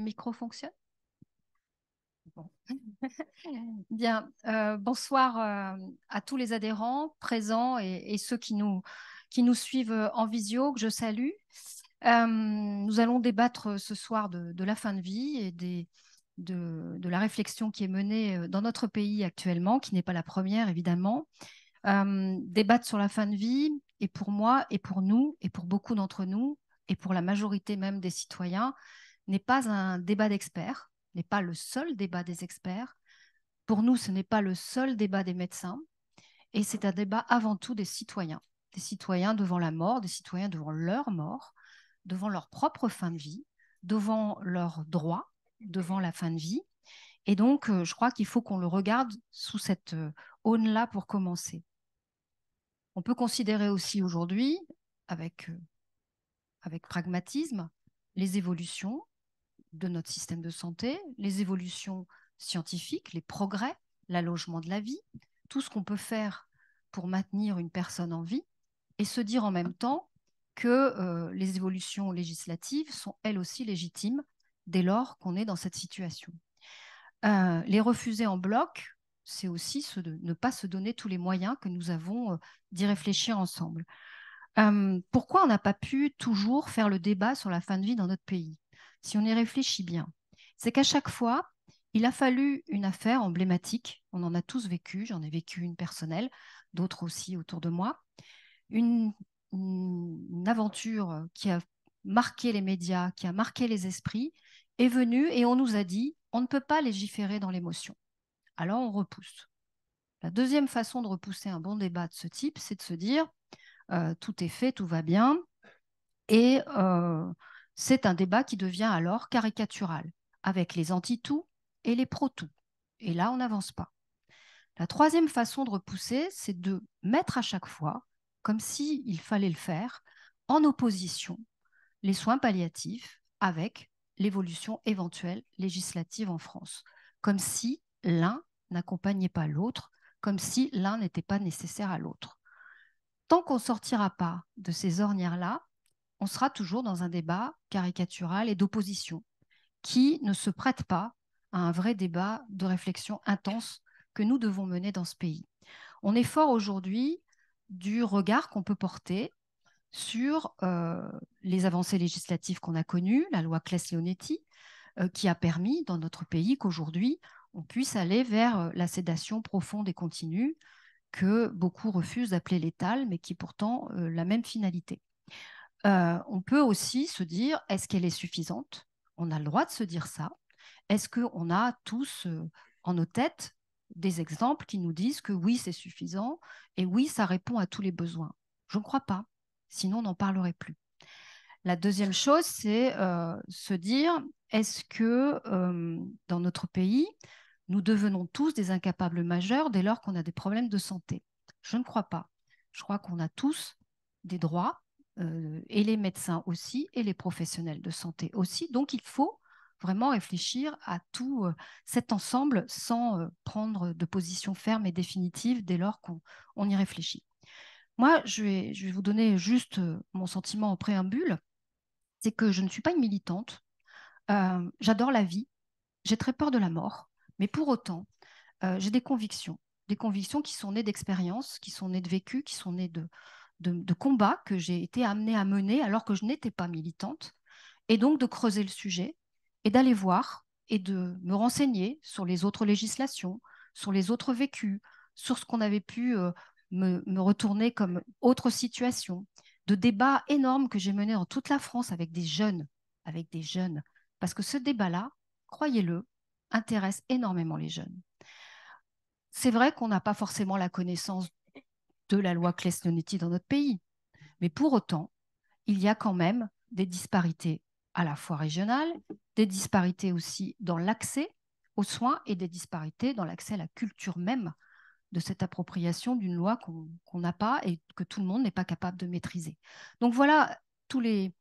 micro fonctionne? Bon. Bien, bonsoir à tous les adhérents présents et ceux qui nous suivent en visio, que je salue. Nous allons débattre ce soir de la fin de vie et de la réflexion qui est menée dans notre pays actuellement, qui n'est pas la première évidemment. Débattre sur la fin de vie, et pour moi, et pour nous, et pour beaucoup d'entre nous, et pour la majorité même des citoyens, n'est pas un débat d'experts, n'est pas le seul débat des experts. Pour nous, ce n'est pas le seul débat des médecins, et c'est un débat avant tout des citoyens devant la mort, des citoyens devant leur mort, devant leur propre fin de vie, devant leurs droits, devant la fin de vie. Et donc, je crois qu'il faut qu'on le regarde sous cette aune-là pour commencer. On peut considérer aussi aujourd'hui, avec pragmatisme, les évolutions de notre système de santé, les évolutions scientifiques, les progrès, l'allongement de la vie, tout ce qu'on peut faire pour maintenir une personne en vie, et se dire en même temps que les évolutions législatives sont elles aussi légitimes dès lors qu'on est dans cette situation. Les refuser en bloc, c'est aussi ne pas se donner tous les moyens que nous avons d'y réfléchir ensemble. Pourquoi on n'a pas pu toujours faire le débat sur la fin de vie dans notre pays? Si on y réfléchit bien, c'est qu'à chaque fois, il a fallu une affaire emblématique. On en a tous vécu, j'en ai vécu une personnelle, d'autres aussi autour de moi. Une aventure qui a marqué les médias, qui a marqué les esprits, est venue et on nous a dit on ne peut pas légiférer dans l'émotion. Alors on repousse. La deuxième façon de repousser un bon débat de ce type, c'est de se dire tout est fait, tout va bien. Et c'est un débat qui devient alors caricatural, avec les anti-tout et les pro-tout. Et là, on n'avance pas. La troisième façon de repousser, c'est de mettre à chaque fois, comme s'il fallait le faire, en opposition les soins palliatifs avec l'évolution éventuelle législative en France, comme si l'un n'accompagnait pas l'autre, comme si l'un n'était pas nécessaire à l'autre. Tant qu'on ne sortira pas de ces ornières-là, on sera toujours dans un débat caricatural et d'opposition qui ne se prête pas à un vrai débat de réflexion intense que nous devons mener dans ce pays. On est fort aujourd'hui du regard qu'on peut porter sur les avancées législatives qu'on a connues, la loi Claes-Leonetti, qui a permis dans notre pays qu'aujourd'hui, on puisse aller vers la sédation profonde et continue que beaucoup refusent d'appeler létale, mais qui pourtant la même finalité. On peut aussi se dire, est-ce qu'elle est suffisante? On a le droit de se dire ça. Est-ce qu'on a tous en nos têtes des exemples qui nous disent que oui, c'est suffisant et oui, ça répond à tous les besoins? Je ne crois pas, sinon on n'en parlerait plus. La deuxième chose, c'est se dire, est-ce que dans notre pays, nous devenons tous des incapables majeurs dès lors qu'on a des problèmes de santé? Je ne crois pas. Je crois qu'on a tous des droits, et les médecins aussi, et les professionnels de santé aussi. Donc, il faut vraiment réfléchir à tout cet ensemble sans prendre de position ferme et définitive dès lors qu'on y réfléchit. Moi, je vais vous donner juste mon sentiment en préambule, c'est que je ne suis pas une militante. J'adore la vie, j'ai très peur de la mort, mais pour autant, j'ai des convictions qui sont nées d'expériences, qui sont nées de vécu, qui sont nées de combats que j'ai été amenée à mener alors que je n'étais pas militante, et donc de creuser le sujet et d'aller voir et de me renseigner sur les autres législations, sur les autres vécus, sur ce qu'on avait pu me retourner comme autre situation, de débats énormes que j'ai menés dans toute la France avec des jeunes, parce que ce débat-là, croyez-le, intéresse énormément les jeunes. C'est vrai qu'on n'a pas forcément la connaissance de la loi Claes-Leonetti dans notre pays, mais pour autant, il y a quand même des disparités à la fois régionales, des disparités aussi dans l'accès aux soins et des disparités dans l'accès à la culture même de cette appropriation d'une loi qu'on n'a pas et que tout le monde n'est pas capable de maîtriser. Donc voilà tous les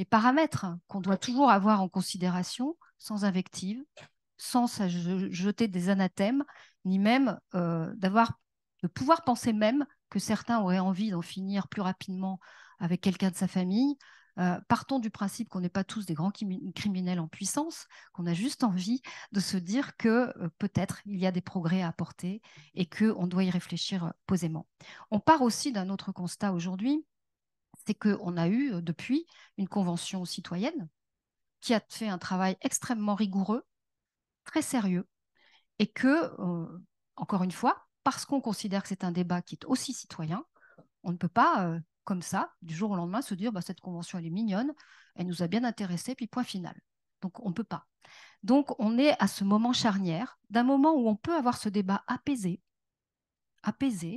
paramètres qu'on doit toujours avoir en considération, sans invective, sans jeter des anathèmes, ni même de pouvoir penser même que certains auraient envie d'en finir plus rapidement avec quelqu'un de sa famille. Partons du principe qu'on n'est pas tous des grands criminels en puissance, qu'on a juste envie de se dire que peut-être il y a des progrès à apporter et qu'on doit y réfléchir posément. On part aussi d'un autre constat aujourd'hui, c'est qu'on a eu depuis une convention citoyenne qui a fait un travail extrêmement rigoureux, très sérieux, et que, encore une fois, parce qu'on considère que c'est un débat qui est aussi citoyen, on ne peut pas, comme ça, du jour au lendemain, se dire bah, cette convention, elle est mignonne, elle nous a bien intéressés, puis point final. Donc, on ne peut pas. Donc, on est à ce moment charnière, d'un moment où on peut avoir ce débat apaisé,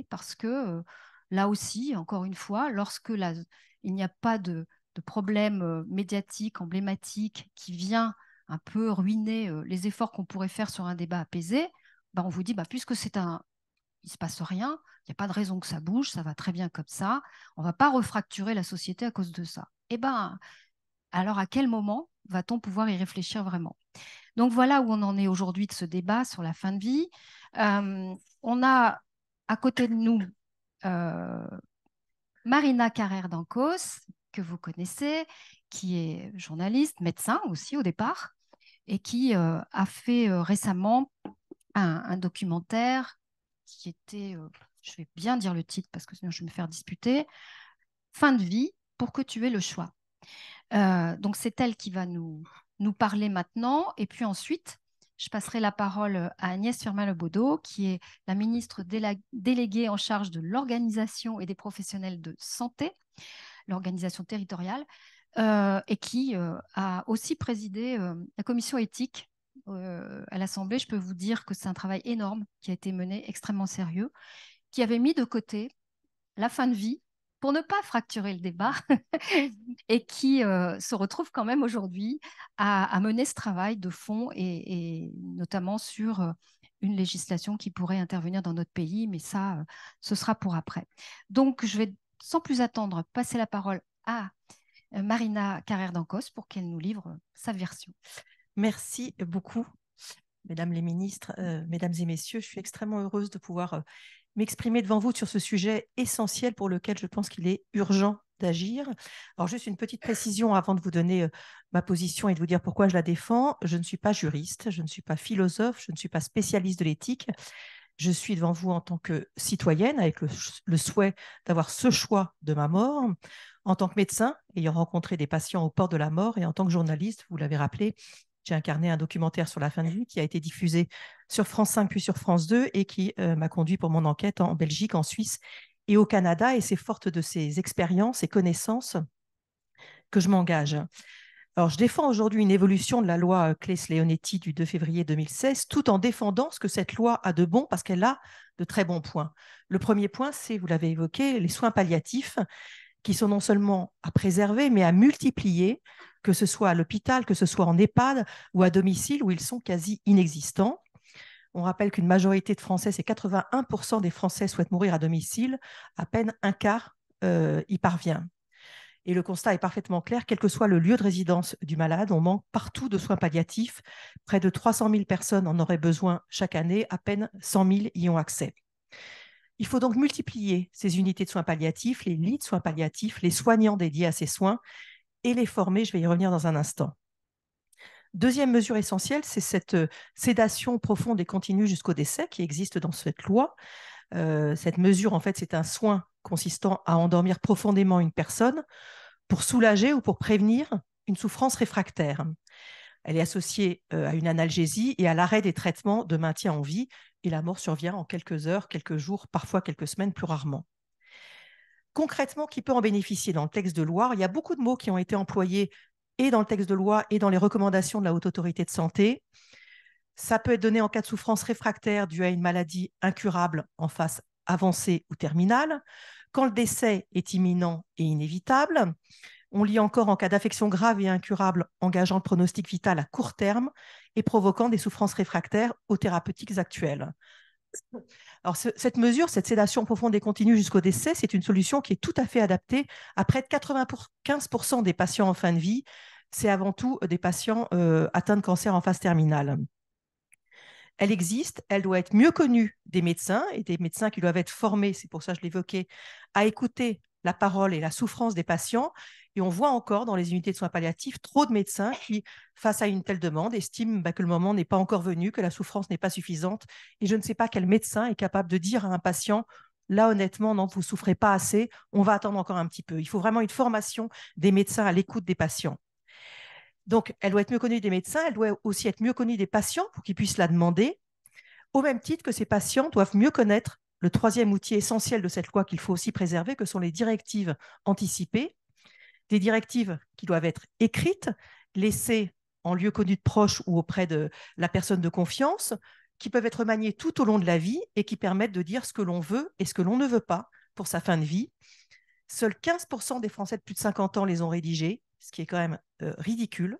parce que là aussi, encore une fois, lorsque il n'y a pas de problème médiatique, emblématique, qui vient un peu ruiner les efforts qu'on pourrait faire sur un débat apaisé, bah, on vous dit, bah, puisque il ne se passe rien, il n'y a pas de raison que ça bouge, ça va très bien comme ça, on ne va pas refracturer la société à cause de ça. Eh bien, alors à quel moment va-t-on pouvoir y réfléchir vraiment? Donc voilà où on en est aujourd'hui de ce débat sur la fin de vie. On a à côté de nous euh, Marina Carrère d'Ancos, que vous connaissez, qui est journaliste, médecin aussi au départ, et qui a fait récemment un documentaire qui était, je vais bien dire le titre parce que sinon je vais me faire disputer, Fin de vie pour que tu aies le choix. Donc c'est elle qui va nous parler maintenant. Et puis ensuite, je passerai la parole à Agnès Firmin-Lebaudot, qui est la ministre déléguée en charge de l'organisation et des professionnels de santé, l'organisation territoriale, et qui a aussi présidé la commission éthique à l'Assemblée. Je peux vous dire que c'est un travail énorme qui a été mené, extrêmement sérieux, qui avait mis de côté la fin de vie pour ne pas fracturer le débat et qui se retrouve quand même aujourd'hui à mener ce travail de fond et notamment sur une législation qui pourrait intervenir dans notre pays, mais ça, ce sera pour après. Donc, je vais sans plus attendre passer la parole à Marina Carrère d'Ancos pour qu'elle nous livre sa version. Merci beaucoup, mesdames les ministres, mesdames et messieurs. Je suis extrêmement heureuse de pouvoir m'exprimer devant vous sur ce sujet essentiel pour lequel je pense qu'il est urgent d'agir. Alors, juste une petite précision avant de vous donner ma position et de vous dire pourquoi je la défends. Je ne suis pas juriste, je ne suis pas philosophe, je ne suis pas spécialiste de l'éthique. Je suis devant vous en tant que citoyenne avec le souhait d'avoir ce choix de ma mort, en tant que médecin, ayant rencontré des patients au port de la mort, et en tant que journaliste, vous l'avez rappelé, j'ai incarné un documentaire sur la fin de vie qui a été diffusé sur France 5 puis sur France 2 et qui m'a conduit pour mon enquête en Belgique, en Suisse et au Canada. Et c'est forte de ces expériences et connaissances que je m'engage. Alors, je défends aujourd'hui une évolution de la loi Claes-Leonetti du 2 février 2016, tout en défendant ce que cette loi a de bon, parce qu'elle a de très bons points. Le premier point, c'est, vous l'avez évoqué, les soins palliatifs, qui sont non seulement à préserver, mais à multiplier, que ce soit à l'hôpital, que ce soit en EHPAD ou à domicile, où ils sont quasi inexistants. On rappelle qu'une majorité de Français, c'est 81% des Français souhaitent mourir à domicile, à peine un quart y parvient. Et le constat est parfaitement clair, quel que soit le lieu de résidence du malade, on manque partout de soins palliatifs. Près de 300 000 personnes en auraient besoin chaque année, à peine 100 000 y ont accès. Il faut donc multiplier ces unités de soins palliatifs, les lits de soins palliatifs, les soignants dédiés à ces soins et les former. Je vais y revenir dans un instant. Deuxième mesure essentielle, c'est cette sédation profonde et continue jusqu'au décès qui existe dans cette loi. Cette mesure, en fait, c'est un soin consistant à endormir profondément une personne pour soulager ou pour prévenir une souffrance réfractaire. Elle est associée à une analgésie et à l'arrêt des traitements de maintien en vie, et la mort survient en quelques heures, quelques jours, parfois quelques semaines, plus rarement. Concrètement, qui peut en bénéficier dans le texte de loi? Il y a beaucoup de mots qui ont été employés et dans le texte de loi et dans les recommandations de la Haute Autorité de Santé. Ça peut être donné en cas de souffrance réfractaire due à une maladie incurable en phase avancée ou terminale, quand le décès est imminent et inévitable. On lit encore en cas d'affection grave et incurable engageant le pronostic vital à court terme et provoquant des souffrances réfractaires aux thérapeutiques actuelles. Alors, cette mesure, cette sédation profonde et continue jusqu'au décès, c'est une solution qui est tout à fait adaptée à près de 95% des patients en fin de vie. C'est avant tout des patients atteints de cancer en phase terminale. Elle existe, elle doit être mieux connue des médecins et des médecins qui doivent être formés, c'est pour ça que je l'évoquais, à écouter la parole et la souffrance des patients. Et on voit encore dans les unités de soins palliatifs trop de médecins qui, face à une telle demande, estiment que le moment n'est pas encore venu, que la souffrance n'est pas suffisante. Et je ne sais pas quel médecin est capable de dire à un patient, là, honnêtement, non, vous ne souffrez pas assez, on va attendre encore un petit peu. Il faut vraiment une formation des médecins à l'écoute des patients. Donc, elle doit être mieux connue des médecins, elle doit aussi être mieux connue des patients pour qu'ils puissent la demander, au même titre que ces patients doivent mieux connaître le troisième outil essentiel de cette loi qu'il faut aussi préserver, que sont les directives anticipées, des directives qui doivent être écrites, laissées en lieu connu de proche ou auprès de la personne de confiance, qui peuvent être maniées tout au long de la vie et qui permettent de dire ce que l'on veut et ce que l'on ne veut pas pour sa fin de vie. Seuls 15% des Français de plus de 50 ans les ont rédigées, ce qui est quand même ridicule.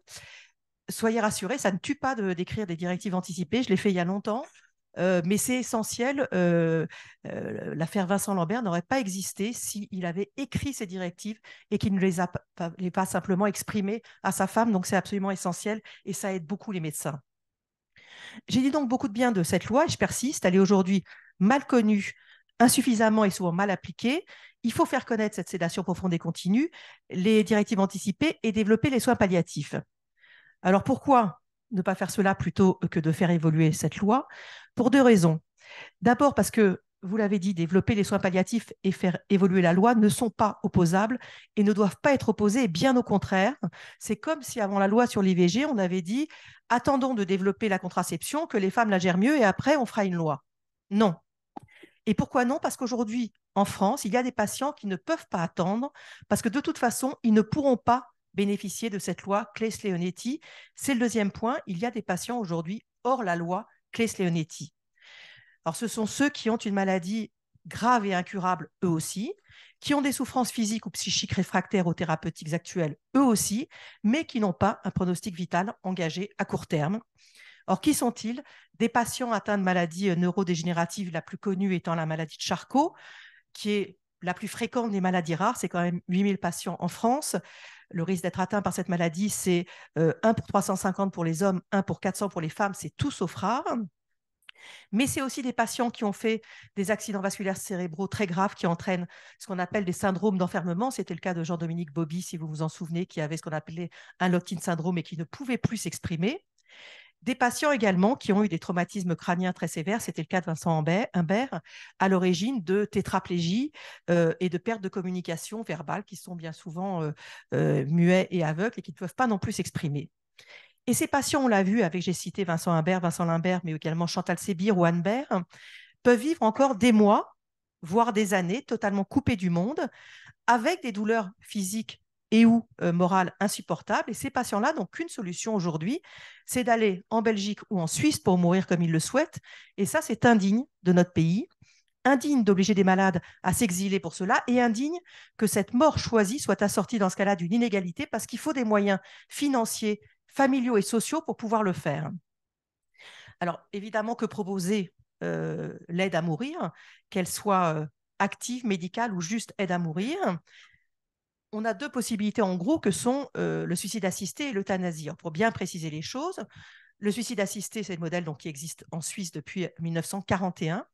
Soyez rassurés, ça ne tue pas d'écrire des directives anticipées. Je l'ai fait il y a longtemps. Mais c'est essentiel. L'affaire Vincent Lambert n'aurait pas existé s'il avait écrit ces directives et qu'il ne les a pas simplement exprimées à sa femme. Donc, c'est absolument essentiel et ça aide beaucoup les médecins. J'ai dit donc beaucoup de bien de cette loi et je persiste. Elle est aujourd'hui mal connue, insuffisamment et souvent mal appliquée. Il faut faire connaître cette sédation profonde et continue, les directives anticipées et développer les soins palliatifs. Alors, pourquoi ne pas faire cela plutôt que de faire évoluer cette loi? Pour deux raisons. D'abord parce que, vous l'avez dit, développer les soins palliatifs et faire évoluer la loi ne sont pas opposables et ne doivent pas être opposés, bien au contraire. C'est comme si avant la loi sur l'IVG, on avait dit « attendons de développer la contraception, que les femmes la gèrent mieux et après on fera une loi ». Non. Et pourquoi non? Parce qu'aujourd'hui, en France, il y a des patients qui ne peuvent pas attendre parce que de toute façon, ils ne pourront pas bénéficier de cette loi Claes-Leonetti. C'est le deuxième point. Il y a des patients aujourd'hui hors la loi Claes-Leonetti. Alors, ce sont ceux qui ont une maladie grave et incurable, eux aussi, qui ont des souffrances physiques ou psychiques réfractaires aux thérapeutiques actuelles, eux aussi, mais qui n'ont pas un pronostic vital engagé à court terme. Or, qui sont-ils? Des patients atteints de maladies neurodégénératives, la plus connue étant la maladie de Charcot, qui est la plus fréquente des maladies rares. C'est quand même 8000 patients en France. Le risque d'être atteint par cette maladie, c'est 1 pour 350 pour les hommes, 1 pour 400 pour les femmes. C'est tout sauf rare. Mais c'est aussi des patients qui ont fait des accidents vasculaires cérébraux très graves qui entraînent ce qu'on appelle des syndromes d'enfermement. C'était le cas de Jean-Dominique Bobby, si vous vous en souvenez, qui avait ce qu'on appelait un lock-in syndrome et qui ne pouvait plus s'exprimer. Des patients également qui ont eu des traumatismes crâniens très sévères, c'était le cas de Vincent Imbert, à l'origine de tétraplégie et de perte de communication verbale, qui sont bien souvent muets et aveugles et qui ne peuvent pas non plus s'exprimer. Et ces patients, on l'a vu avec, j'ai cité Vincent Limbert, mais également Chantal Sébir ou Anne Bert, peuvent vivre encore des mois, voire des années, totalement coupés du monde, avec des douleurs physiques et ou morales insupportables. Et ces patients-là n'ont qu'une solution aujourd'hui, c'est d'aller en Belgique ou en Suisse pour mourir comme ils le souhaitent. Et ça, c'est indigne de notre pays, indigne d'obliger des malades à s'exiler pour cela et indigne que cette mort choisie soit assortie dans ce cas-là d'une inégalité parce qu'il faut des moyens financiers, familiaux et sociaux pour pouvoir le faire. Alors, évidemment, que proposer l'aide à mourir, qu'elle soit active, médicale ou juste aide à mourir? On a deux possibilités en gros que sont le suicide assisté et l'euthanasie. Pour bien préciser les choses, le suicide assisté, c'est le modèle donc, qui existe en Suisse depuis 1941.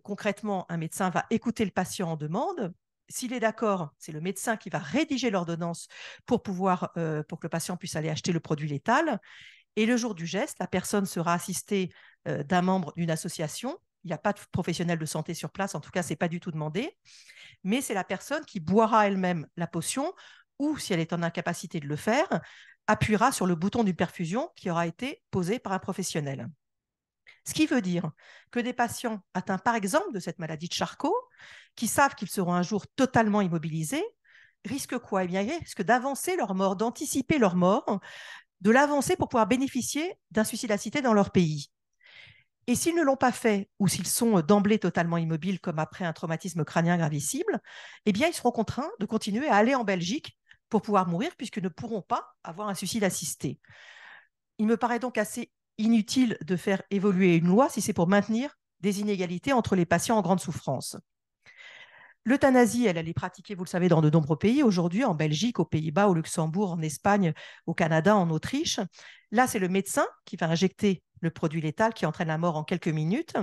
Concrètement, un médecin va écouter le patient en demande. S'il est d'accord, c'est le médecin qui va rédiger l'ordonnance pour que le patient puisse aller acheter le produit létal. Et le jour du geste, la personne sera assistée d'un membre d'une association. Il n'y a pas de professionnel de santé sur place, en tout cas, ce n'est pas du tout demandé. Mais c'est la personne qui boira elle-même la potion ou, si elle est en incapacité de le faire, appuiera sur le bouton d'une perfusion qui aura été posé par un professionnel. Ce qui veut dire que des patients atteints, par exemple, de cette maladie de Charcot, qui savent qu'ils seront un jour totalement immobilisés, risquent quoi? Eh bien, ils risquent d'avancer leur mort, d'anticiper leur mort, de l'avancer pour pouvoir bénéficier d'un suicide assisté dans leur pays. Et s'ils ne l'ont pas fait, ou s'ils sont d'emblée totalement immobiles, comme après un traumatisme crânien gravissime, eh bien, ils seront contraints de continuer à aller en Belgique pour pouvoir mourir, puisqu'ils ne pourront pas avoir un suicide assisté. Il me paraît donc assez inutile de faire évoluer une loi si c'est pour maintenir des inégalités entre les patients en grande souffrance. L'euthanasie, elle est pratiquée, vous le savez, dans de nombreux pays aujourd'hui, en Belgique, aux Pays-Bas, au Luxembourg, en Espagne, au Canada, en Autriche. Là, c'est le médecin qui va injecter le produit létal qui entraîne la mort en quelques minutes.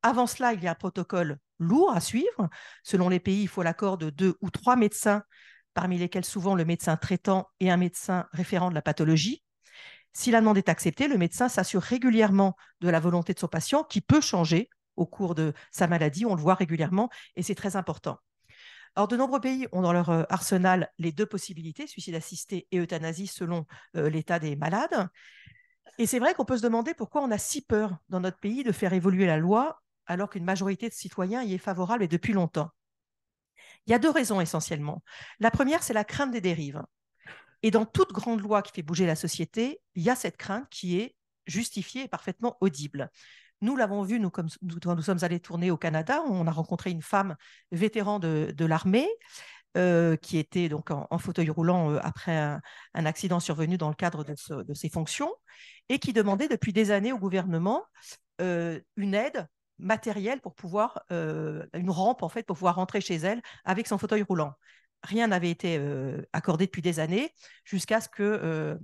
Avant cela, il y a un protocole lourd à suivre. Selon les pays, il faut l'accord de 2 ou 3 médecins, parmi lesquels souvent le médecin traitant et un médecin référent de la pathologie. Si la demande est acceptée, le médecin s'assure régulièrement de la volonté de son patient qui peut changer au cours de sa maladie. On le voit régulièrement et c'est très important. Alors, de nombreux pays ont dans leur arsenal les deux possibilités, suicide assisté et euthanasie, selon l'état des malades. Et c'est vrai qu'on peut se demander pourquoi on a si peur dans notre pays de faire évoluer la loi alors qu'une majorité de citoyens y est favorable et depuis longtemps. Il y a deux raisons essentiellement. La première, c'est la crainte des dérives. Et dans toute grande loi qui fait bouger la société, il y a cette crainte qui est justifiée et parfaitement audible. Nous l'avons vu, quand nous sommes allés tourner au Canada, on a rencontré une femme vétéran de l'armée qui était donc en fauteuil roulant après un accident survenu dans le cadre de ses fonctions et qui demandait depuis des années au gouvernement une aide matérielle pour pouvoir, une rampe en fait, pour pouvoir rentrer chez elle avec son fauteuil roulant. Rien n'avait été accordé depuis des années jusqu'à ce que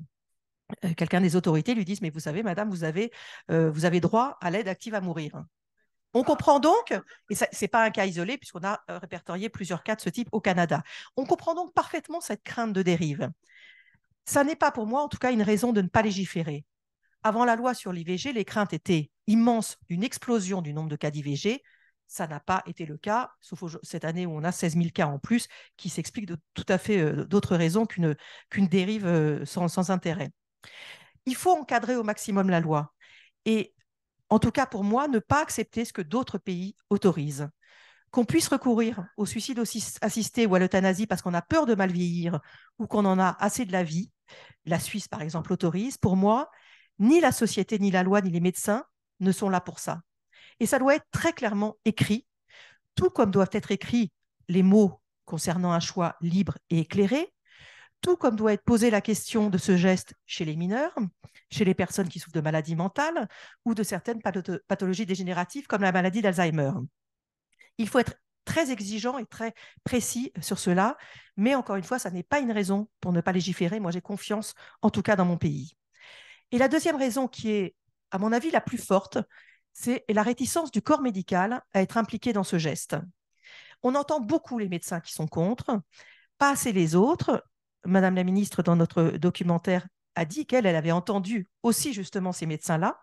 quelqu'un des autorités lui dise « Mais vous savez, madame, vous avez droit à l'aide active à mourir ». On comprend donc, et ce n'est pas un cas isolé puisqu'on a répertorié plusieurs cas de ce type au Canada, on comprend donc parfaitement cette crainte de dérive. Ça n'est pas pour moi en tout cas une raison de ne pas légiférer. Avant la loi sur l'IVG, les craintes étaient immenses d'une explosion du nombre de cas d'IVG. Ça n'a pas été le cas, sauf cette année où on a 16 000 cas en plus, qui s'expliquent de tout à fait d'autres raisons qu'une dérive sans intérêt. Il faut encadrer au maximum la loi. Et en tout cas pour moi, ne pas accepter ce que d'autres pays autorisent. Qu'on puisse recourir au suicide assisté ou à l'euthanasie parce qu'on a peur de mal vieillir ou qu'on en a assez de la vie, la Suisse par exemple autorise, pour moi, ni la société, ni la loi, ni les médecins ne sont là pour ça. Et ça doit être très clairement écrit, tout comme doivent être écrits les mots concernant un choix libre et éclairé, tout comme doit être posée la question de ce geste chez les mineurs, chez les personnes qui souffrent de maladies mentales ou de certaines pathologies dégénératives comme la maladie d'Alzheimer. Il faut être très exigeant et très précis sur cela, mais encore une fois, ça n'est pas une raison pour ne pas légiférer. Moi, j'ai confiance, en tout cas dans mon pays. Et la deuxième raison qui est, à mon avis, la plus forte, c'est la réticence du corps médical à être impliqué dans ce geste. On entend beaucoup les médecins qui sont contre, pas assez les autres. Madame la ministre, dans notre documentaire, a dit qu'elle avait entendu aussi justement ces médecins-là.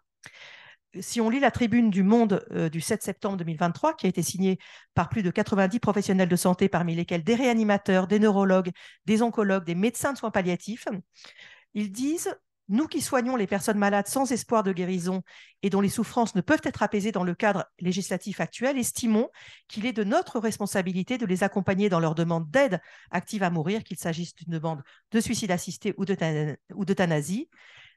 Si on lit la tribune du Monde du 7 septembre 2023, qui a été signée par plus de 90 professionnels de santé, parmi lesquels des réanimateurs, des neurologues, des oncologues, des médecins de soins palliatifs, ils disent « Nous qui soignons les personnes malades sans espoir de guérison et dont les souffrances ne peuvent être apaisées dans le cadre législatif actuel, estimons qu'il est de notre responsabilité de les accompagner dans leur demande d'aide active à mourir, qu'il s'agisse d'une demande de suicide assisté ou d'euthanasie.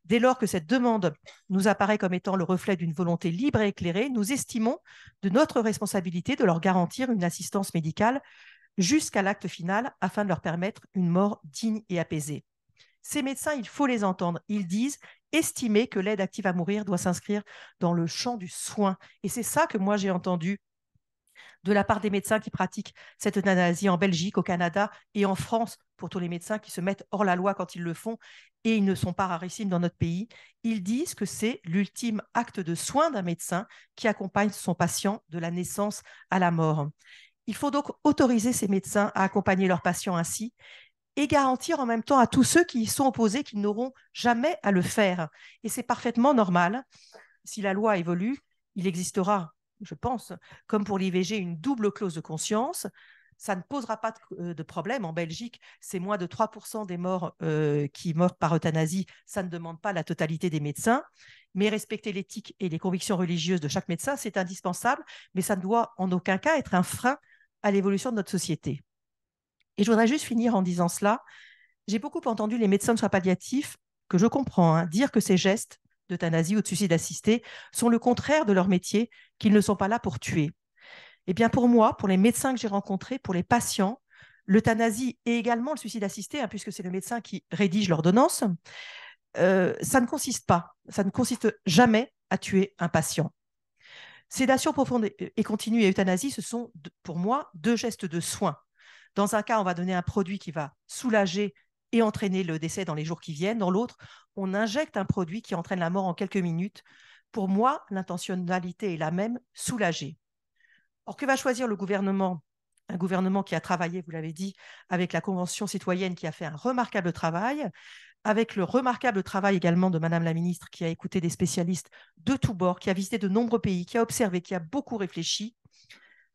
Dès lors que cette demande nous apparaît comme étant le reflet d'une volonté libre et éclairée, nous estimons de notre responsabilité de leur garantir une assistance médicale jusqu'à l'acte final afin de leur permettre une mort digne et apaisée. » Ces médecins, il faut les entendre. Ils disent estimer que l'aide active à mourir doit s'inscrire dans le champ du soin. Et c'est ça que moi j'ai entendu de la part des médecins qui pratiquent cette euthanasie en Belgique, au Canada et en France, pour tous les médecins qui se mettent hors la loi quand ils le font, et ils ne sont pas rarissimes dans notre pays. Ils disent que c'est l'ultime acte de soin d'un médecin qui accompagne son patient de la naissance à la mort. Il faut donc autoriser ces médecins à accompagner leurs patients ainsi et garantir en même temps à tous ceux qui y sont opposés qu'ils n'auront jamais à le faire. Et c'est parfaitement normal. Si la loi évolue, il existera, je pense, comme pour l'IVG, une double clause de conscience. Ça ne posera pas de problème. En Belgique, c'est moins de 3% des morts qui meurent par euthanasie. Ça ne demande pas la totalité des médecins. Mais respecter l'éthique et les convictions religieuses de chaque médecin, c'est indispensable. Mais ça ne doit en aucun cas être un frein à l'évolution de notre société. Et je voudrais juste finir en disant cela. J'ai beaucoup entendu les médecins de soins palliatifs, que je comprends, dire que ces gestes d'euthanasie ou de suicide assisté sont le contraire de leur métier, qu'ils ne sont pas là pour tuer. Eh bien, pour moi, pour les médecins que j'ai rencontrés, pour les patients, l'euthanasie et également le suicide assisté, puisque c'est le médecin qui rédige l'ordonnance, ça ne consiste jamais à tuer un patient. Sédation profonde et continue et euthanasie, ce sont pour moi deux gestes de soins. Dans un cas, on va donner un produit qui va soulager et entraîner le décès dans les jours qui viennent. Dans l'autre, on injecte un produit qui entraîne la mort en quelques minutes. Pour moi, l'intentionnalité est la même, soulager. Or, que va choisir le gouvernement? Un gouvernement qui a travaillé, vous l'avez dit, avec la Convention citoyenne, qui a fait un remarquable travail, avec le remarquable travail également de Madame la ministre, qui a écouté des spécialistes de tous bords, qui a visité de nombreux pays, qui a observé, qui a beaucoup réfléchi.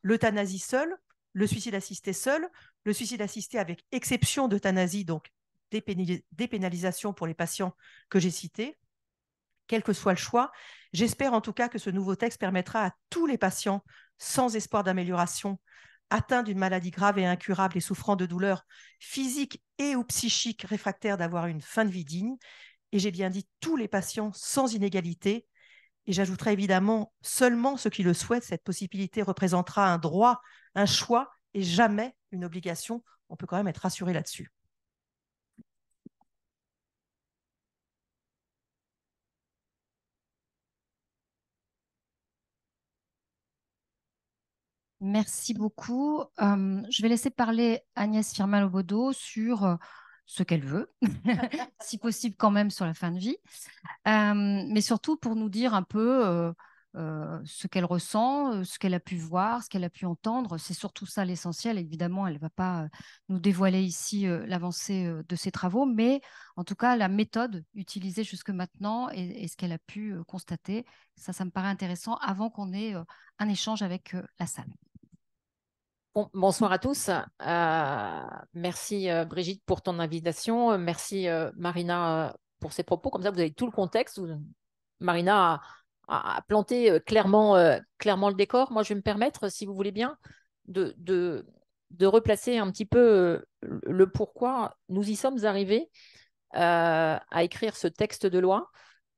L'euthanasie seule, le suicide assisté seul, le suicide assisté avec exception d'euthanasie, donc dépénalisation pour les patients que j'ai cités. Quel que soit le choix, j'espère en tout cas que ce nouveau texte permettra à tous les patients sans espoir d'amélioration, atteints d'une maladie grave et incurable et souffrant de douleurs physiques et ou psychiques réfractaires, d'avoir une fin de vie digne. Et j'ai bien dit tous les patients sans inégalité. Et j'ajouterai évidemment seulement ceux qui le souhaitent. Cette possibilité représentera un droit, un choix et jamais une obligation. On peut quand même être rassuré là-dessus. Merci beaucoup. Je vais laisser parler Agnès Firmin-Lobodo sur ce qu'elle veut, si possible quand même sur la fin de vie, mais surtout pour nous dire un peu ce qu'elle ressent, ce qu'elle a pu voir, ce qu'elle a pu entendre. C'est surtout ça l'essentiel. Évidemment, elle ne va pas nous dévoiler ici l'avancée de ses travaux, mais en tout cas, la méthode utilisée jusque maintenant et ce qu'elle a pu constater, ça me paraît intéressant avant qu'on ait un échange avec la salle. Bonsoir à tous. Merci Brigitte pour ton invitation. Merci Marina pour ses propos. Comme ça, vous avez tout le contexte. Marina a planté clairement le décor. Moi, je vais me permettre, si vous voulez bien, de replacer un petit peu le pourquoi nous y sommes arrivés à écrire ce texte de loi.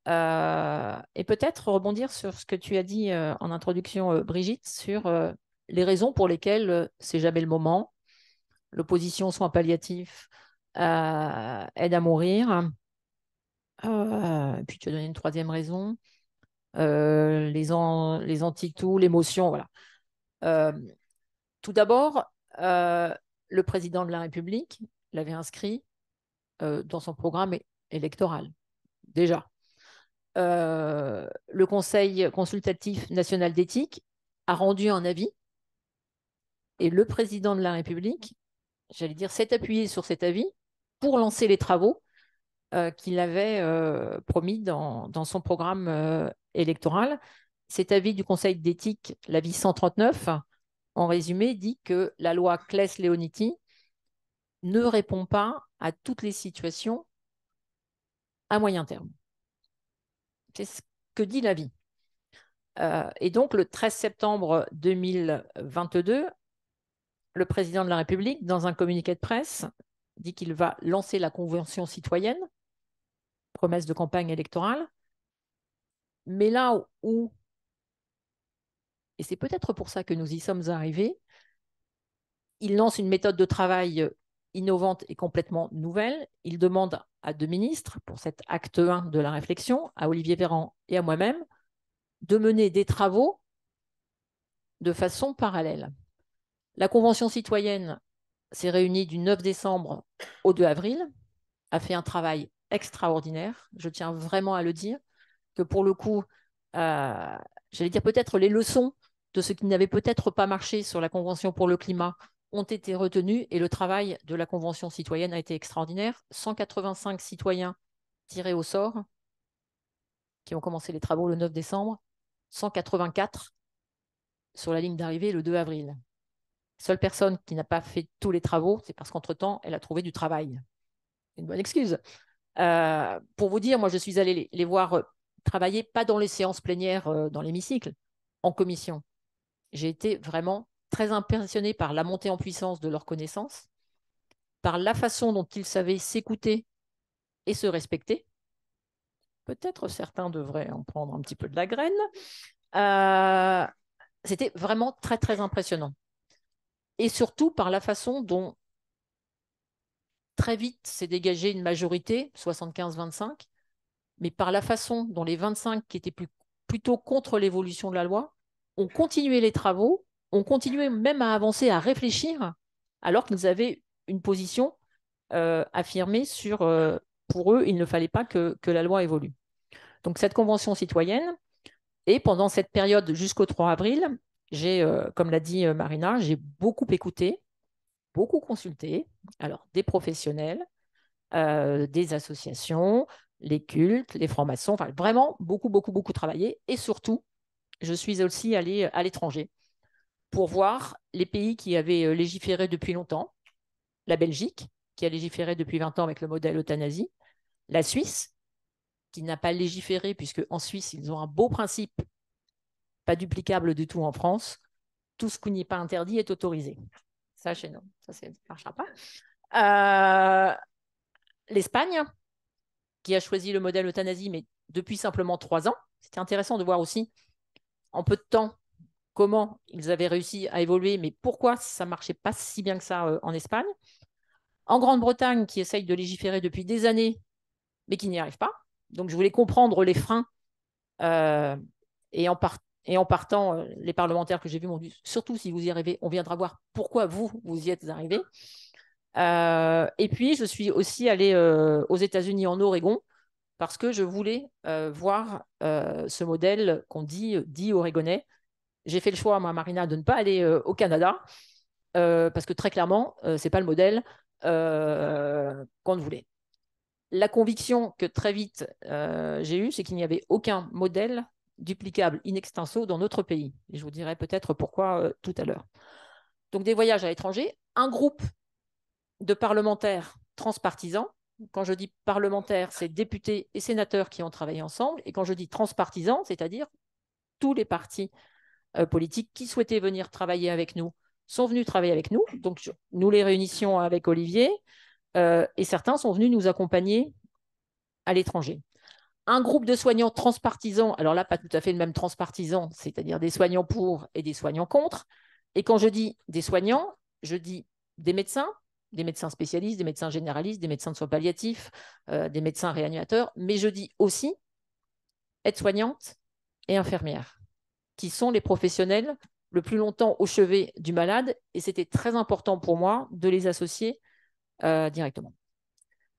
Et peut-être rebondir sur ce que tu as dit en introduction, Brigitte, sur les raisons pour lesquelles c'est jamais le moment. L'opposition aux soins palliatifs aide à mourir. Puis tu as donné une troisième raison. Les anti-tout, l'émotion, voilà. Tout d'abord, le président de la République l'avait inscrit dans son programme électoral, déjà. Le Conseil consultatif national d'éthique a rendu un avis et le président de la République, j'allais dire, s'est appuyé sur cet avis pour lancer les travaux qu'il avait promis dans son programme électoral. Cet avis du Conseil d'éthique, l'avis 139, en résumé, dit que la loi Claes-Leonetti ne répond pas à toutes les situations à moyen terme. C'est ce que dit l'avis. Et donc, le 13 septembre 2022, le président de la République, dans un communiqué de presse, dit qu'il va lancer la Convention citoyenne, promesse de campagne électorale. Mais là où, et c'est peut-être pour ça que nous y sommes arrivés, il lance une méthode de travail innovante et complètement nouvelle. Il demande à deux ministres, pour cet acte 1 de la réflexion, à Olivier Véran et à moi-même, de mener des travaux de façon parallèle. La Convention citoyenne s'est réunie du 9 décembre au 2 avril, a fait un travail extraordinaire. Je tiens vraiment à le dire, que pour le coup, j'allais dire peut-être les leçons de ce qui n'avait peut-être pas marché sur la Convention pour le climat ont été retenues et le travail de la Convention citoyenne a été extraordinaire. 185 citoyens tirés au sort qui ont commencé les travaux le 9 décembre, 184 sur la ligne d'arrivée le 2 avril. Seule personne qui n'a pas fait tous les travaux, c'est parce qu'entre-temps, elle a trouvé du travail. C'est une bonne excuse. Pour vous dire, moi, je suis allée les voir travailler, pas dans les séances plénières dans l'hémicycle, en commission. J'ai été vraiment très impressionnée par la montée en puissance de leurs connaissances, par la façon dont ils savaient s'écouter et se respecter. Peut-être certains devraient en prendre un petit peu de la graine. C'était vraiment très, très impressionnant. Et surtout par la façon dont très vite s'est dégagée une majorité, 75-25, mais par la façon dont les 25 qui étaient plutôt contre l'évolution de la loi ont continué les travaux, ont continué même à avancer, à réfléchir, alors qu'ils avaient une position affirmée sur, pour eux, il ne fallait pas que la loi évolue. Donc cette convention citoyenne, et pendant cette période jusqu'au 3 avril, comme l'a dit Marina, j'ai beaucoup écouté, beaucoup consulté, alors des professionnels, des associations, les cultes, les francs-maçons, enfin vraiment beaucoup, beaucoup, beaucoup travaillé. Et surtout, je suis aussi allée à l'étranger pour voir les pays qui avaient légiféré depuis longtemps, la Belgique, qui a légiféré depuis 20 ans avec le modèle euthanasie, la Suisse, qui n'a pas légiféré, puisque en Suisse, ils ont un beau principe, pas duplicable du tout en France, tout ce qui n'est pas interdit est autorisé. Ça, chez nous, ça ne marchera pas. L'Espagne, qui a choisi le modèle euthanasie, mais depuis simplement 3 ans. C'était intéressant de voir aussi, en peu de temps, comment ils avaient réussi à évoluer, mais pourquoi ça ne marchait pas si bien que ça en Espagne. En Grande-Bretagne, qui essaye de légiférer depuis des années, mais qui n'y arrive pas. Donc, je voulais comprendre les freins. Et en partant, les parlementaires que j'ai vus m'ont dit, surtout si vous y arrivez, on viendra voir pourquoi vous y êtes arrivés. Et puis, je suis aussi allée aux États-Unis, en Oregon, parce que je voulais voir ce modèle qu'on dit oregonais. J'ai fait le choix, moi, Marina, de ne pas aller au Canada, parce que très clairement, ce n'est pas le modèle qu'on voulait. La conviction que très vite j'ai eue, c'est qu'il n'y avait aucun modèle duplicable in extenso dans notre pays. Et je vous dirai peut-être pourquoi tout à l'heure. Donc, des voyages à l'étranger, un groupe de parlementaires transpartisans. Quand je dis parlementaires, c'est députés et sénateurs qui ont travaillé ensemble. Et quand je dis transpartisans, c'est-à-dire tous les partis politiques qui souhaitaient venir travailler avec nous sont venus travailler avec nous. Donc, nous les réunissions avec Olivier et certains sont venus nous accompagner à l'étranger. Un groupe de soignants transpartisans, alors là, pas tout à fait le même transpartisan, c'est-à-dire des soignants pour et des soignants contre. Et quand je dis des soignants, je dis des médecins spécialistes, des médecins généralistes, des médecins de soins palliatifs, des médecins réanimateurs, mais je dis aussi aides-soignantes et infirmières, qui sont les professionnels le plus longtemps au chevet du malade, et c'était très important pour moi de les associer directement.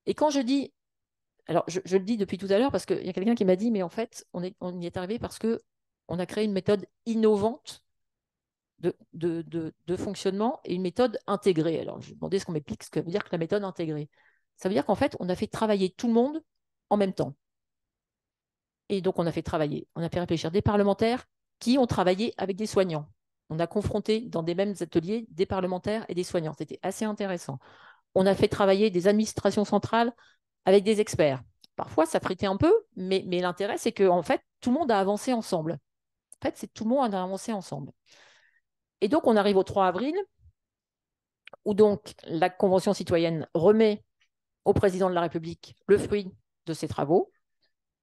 Et quand je dis, alors je le dis depuis tout à l'heure parce qu'il y a quelqu'un qui m'a dit, mais en fait, on y est arrivé parce qu'on a créé une méthode innovante de fonctionnement et une méthode intégrée. Alors, je me demandais ce qu'on m'explique ce que veut dire que la méthode intégrée. Ça veut dire qu'en fait, on a fait travailler tout le monde en même temps. Et donc, on a fait réfléchir des parlementaires qui ont travaillé avec des soignants. On a confronté dans des mêmes ateliers des parlementaires et des soignants. C'était assez intéressant. On a fait travailler des administrations centrales avec des experts. Parfois, ça fritait un peu, mais l'intérêt, c'est qu'en fait, tout le monde a avancé ensemble. En fait, c'est tout le monde a avancé ensemble. Et donc, on arrive au 3 avril, où donc la Convention citoyenne remet au président de la République le fruit de ses travaux,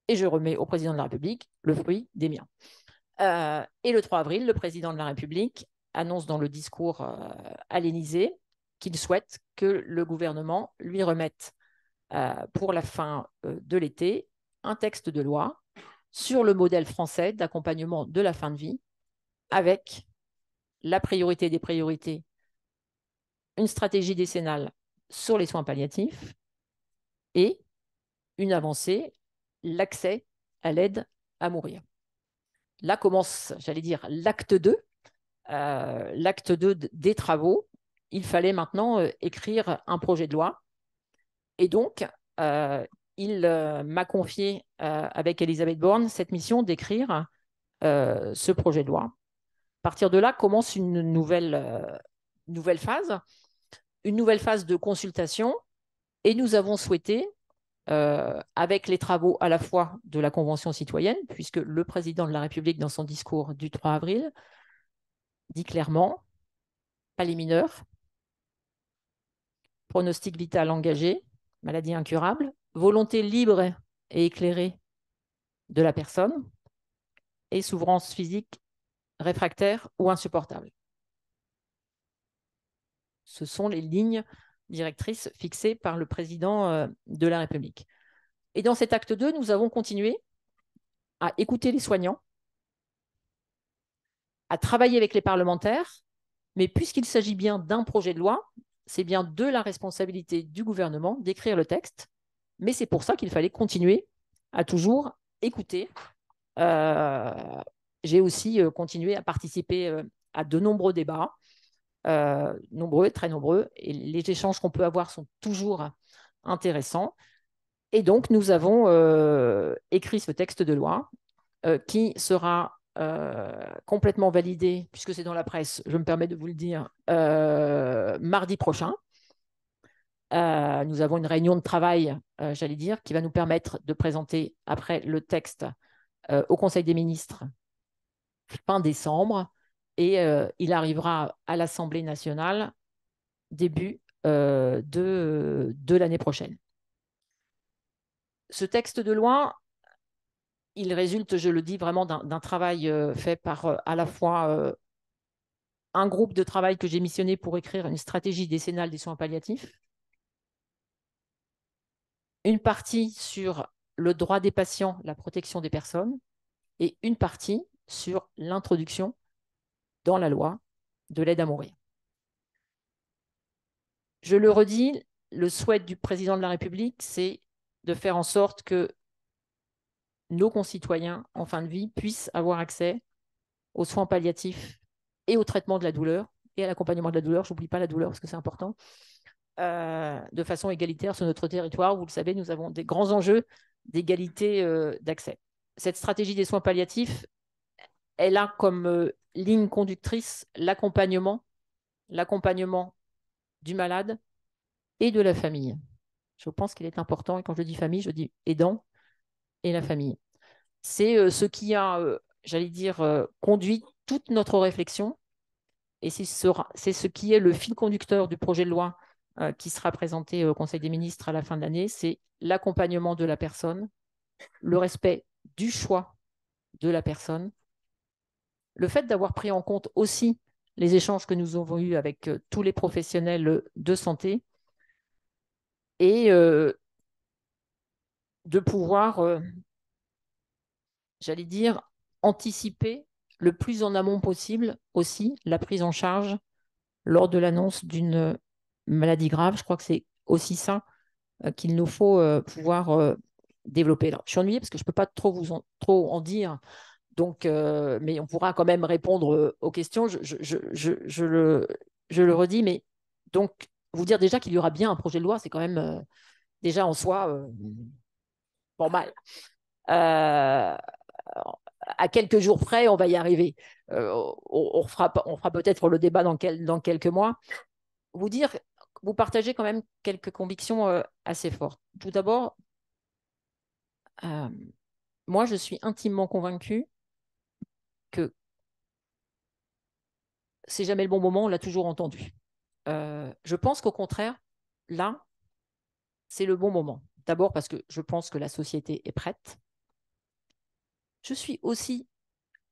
et je remets au président de la République le fruit des miens. Et le 3 avril, le président de la République annonce dans le discours à l'Élysée qu'il souhaite que le gouvernement lui remette pour la fin de l'été un texte de loi sur le modèle français d'accompagnement de la fin de vie, avec la priorité des priorités, une stratégie décennale sur les soins palliatifs et une avancée, l'accès à l'aide à mourir. Là commence, j'allais dire, l'acte 2 des travaux. Il fallait maintenant écrire un projet de loi. Et donc, il m'a confié, avec Elisabeth Borne, cette mission d'écrire ce projet de loi. À partir de là, commence une nouvelle phase de consultation. Et nous avons souhaité, avec les travaux à la fois de la Convention citoyenne, puisque le président de la République, dans son discours du 3 avril, dit clairement, pas les mineurs, pronostic vital engagé, maladie incurable, volonté libre et éclairée de la personne et souffrance physique réfractaire ou insupportable. Ce sont les lignes directrices fixées par le président de la République. Et dans cet acte 2, nous avons continué à écouter les soignants, à travailler avec les parlementaires, mais puisqu'il s'agit bien d'un projet de loi, c'est bien de la responsabilité du gouvernement d'écrire le texte, mais c'est pour ça qu'il fallait continuer à toujours écouter. J'ai aussi continué à participer à de nombreux débats, nombreux, très nombreux, et les échanges qu'on peut avoir sont toujours intéressants. Et donc, nous avons écrit ce texte de loi qui sera complètement validé, puisque c'est dans la presse, je me permets de vous le dire, mardi prochain. Nous avons une réunion de travail, j'allais dire, qui va nous permettre de présenter après le texte au Conseil des ministres fin décembre, et il arrivera à l'Assemblée nationale début de l'année prochaine. Ce texte de loi, il résulte, je le dis, vraiment d'un travail fait par à la fois un groupe de travail que j'ai missionné pour écrire une stratégie décennale des soins palliatifs, une partie sur le droit des patients, la protection des personnes, et une partie sur l'introduction dans la loi de l'aide à mourir. Je le redis, le souhait du président de la République, c'est de faire en sorte que nos concitoyens en fin de vie puissent avoir accès aux soins palliatifs et au traitement de la douleur et à l'accompagnement de la douleur. Je n'oublie pas la douleur parce que c'est important, de façon égalitaire sur notre territoire. Vous le savez, nous avons des grands enjeux d'égalité d'accès. Cette stratégie des soins palliatifs, elle a comme ligne conductrice l'accompagnement du malade et de la famille. Je pense qu'il est important, et quand je dis famille, je dis aidant et la famille. C'est ce qui a, j'allais dire, conduit toute notre réflexion, et c'est ce qui est le fil conducteur du projet de loi qui sera présenté au Conseil des ministres à la fin de l'année, c'est l'accompagnement de la personne, le respect du choix de la personne, le fait d'avoir pris en compte aussi les échanges que nous avons eus avec tous les professionnels de santé, et de pouvoir, j'allais dire, anticiper le plus en amont possible aussi la prise en charge lors de l'annonce d'une maladie grave. Je crois que c'est aussi ça qu'il nous faut pouvoir développer. Alors, je suis ennuyée parce que je ne peux pas trop en dire, donc, mais on pourra quand même répondre aux questions. Je le redis, mais donc, vous dire déjà qu'il y aura bien un projet de loi, c'est quand même déjà en soi pas mal. À quelques jours près, on va y arriver. On fera peut-être le débat dans quelques mois. Vous partagez quand même quelques convictions assez fortes. Tout d'abord, moi, je suis intimement convaincue que c'est jamais le bon moment, on l'a toujours entendu. Je pense qu'au contraire, là, c'est le bon moment. D'abord parce que je pense que la société est prête. Je suis aussi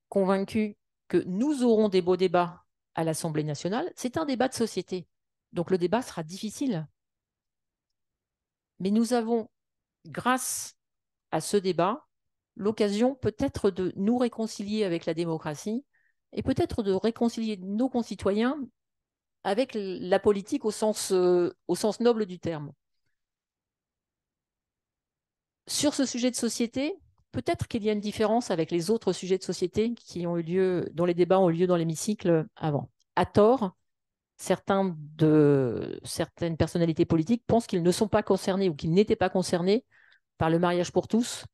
convaincue que nous aurons des beaux débats à l'Assemblée nationale. C'est un débat de société, donc le débat sera difficile. Mais nous avons, grâce à ce débat, l'occasion peut-être de nous réconcilier avec la démocratie et peut-être de réconcilier nos concitoyens avec la politique au sens noble du terme. Sur ce sujet de société, peut-être qu'il y a une différence avec les autres sujets de société qui ont eu lieu, dont les débats ont eu lieu dans l'hémicycle avant. À tort, certaines personnalités politiques pensent qu'ils ne sont pas concernés ou qu'ils n'étaient pas concernés par le mariage pour tous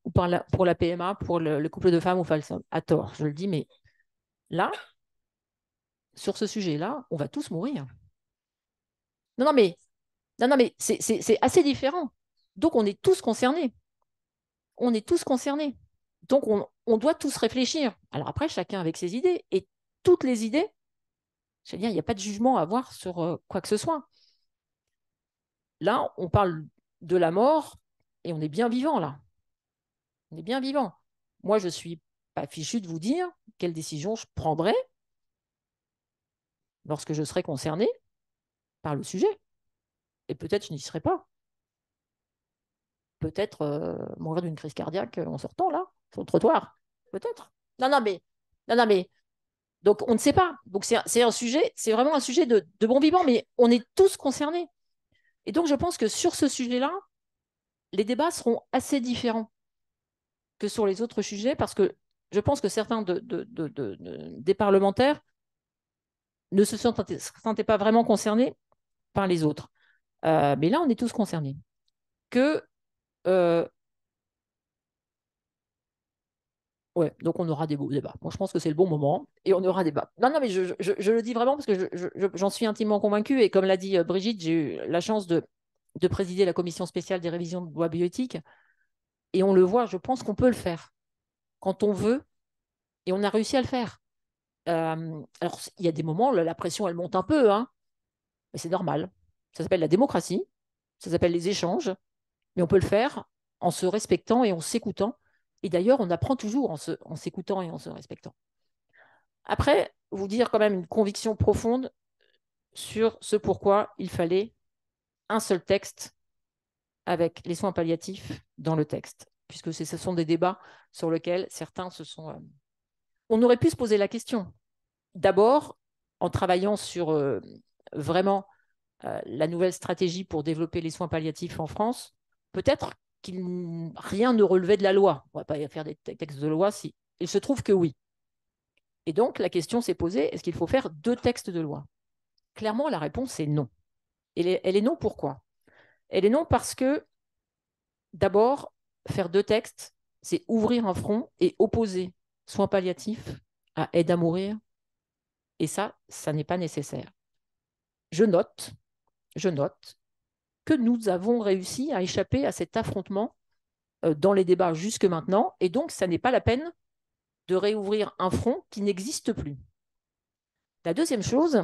ou pour la PMA, pour le couple de femmes ou femmes. À tort, je le dis, mais là, sur ce sujet-là, on va tous mourir. Non, mais c'est assez différent. Donc, on est tous concernés. On est tous concernés. Donc, on doit tous réfléchir. Alors après, chacun avec ses idées. Et toutes les idées, je veux dire, il n'y a pas de jugement à avoir sur quoi que ce soit. Là, on parle de la mort et on est bien vivant, là. On est bien vivant. Moi, je ne suis pas fichu de vous dire quelle décision je prendrai lorsque je serai concerné par le sujet. Et peut-être je n'y serai pas. Peut-être mourir d'une crise cardiaque en sortant, là, sur le trottoir. Peut-être. Non, mais. Donc, on ne sait pas. Donc, c'est un sujet, c'est vraiment un sujet de bon vivant, mais on est tous concernés. Et donc, je pense que sur ce sujet-là, les débats seront assez différents que sur les autres sujets, parce que je pense que certains des parlementaires ne se sentaient pas vraiment concernés par les autres. Mais là, on est tous concernés. Ouais, donc on aura des beaux débats. Bon, je pense que c'est le bon moment et on aura débat. Non, non, mais je le dis vraiment parce que j'en suis intimement convaincue. Et comme l'a dit Brigitte, j'ai eu la chance de présider la commission spéciale des révisions de loi bioéthique. Et on le voit, je pense qu'on peut le faire quand on veut et on a réussi à le faire. Alors, il y a des moments, la pression, elle monte un peu, hein, mais c'est normal. Ça s'appelle la démocratie, ça s'appelle les échanges, mais on peut le faire en se respectant et en s'écoutant. Et d'ailleurs, on apprend toujours en s'écoutant et en se respectant. Après, vous dire quand même une conviction profonde sur ce pourquoi il fallait un seul texte avec les soins palliatifs dans le texte, puisque ce sont des débats sur lesquels certains se sont... On aurait pu se poser la question. D'abord, en travaillant sur vraiment la nouvelle stratégie pour développer les soins palliatifs en France, peut-être rien ne relevait de la loi. On ne va pas faire des textes de loi si... Il se trouve que oui. Et donc, la question s'est posée, est-ce qu'il faut faire 2 textes de loi? Clairement, la réponse est non. Elle est non pourquoi? Elle est non parce que, d'abord, faire 2 textes, c'est ouvrir un front et opposer soins palliatifs à aide à mourir. Et ça n'est pas nécessaire. Je note que nous avons réussi à échapper à cet affrontement dans les débats jusque maintenant. Et donc, ça n'est pas la peine de réouvrir un front qui n'existe plus. La deuxième chose,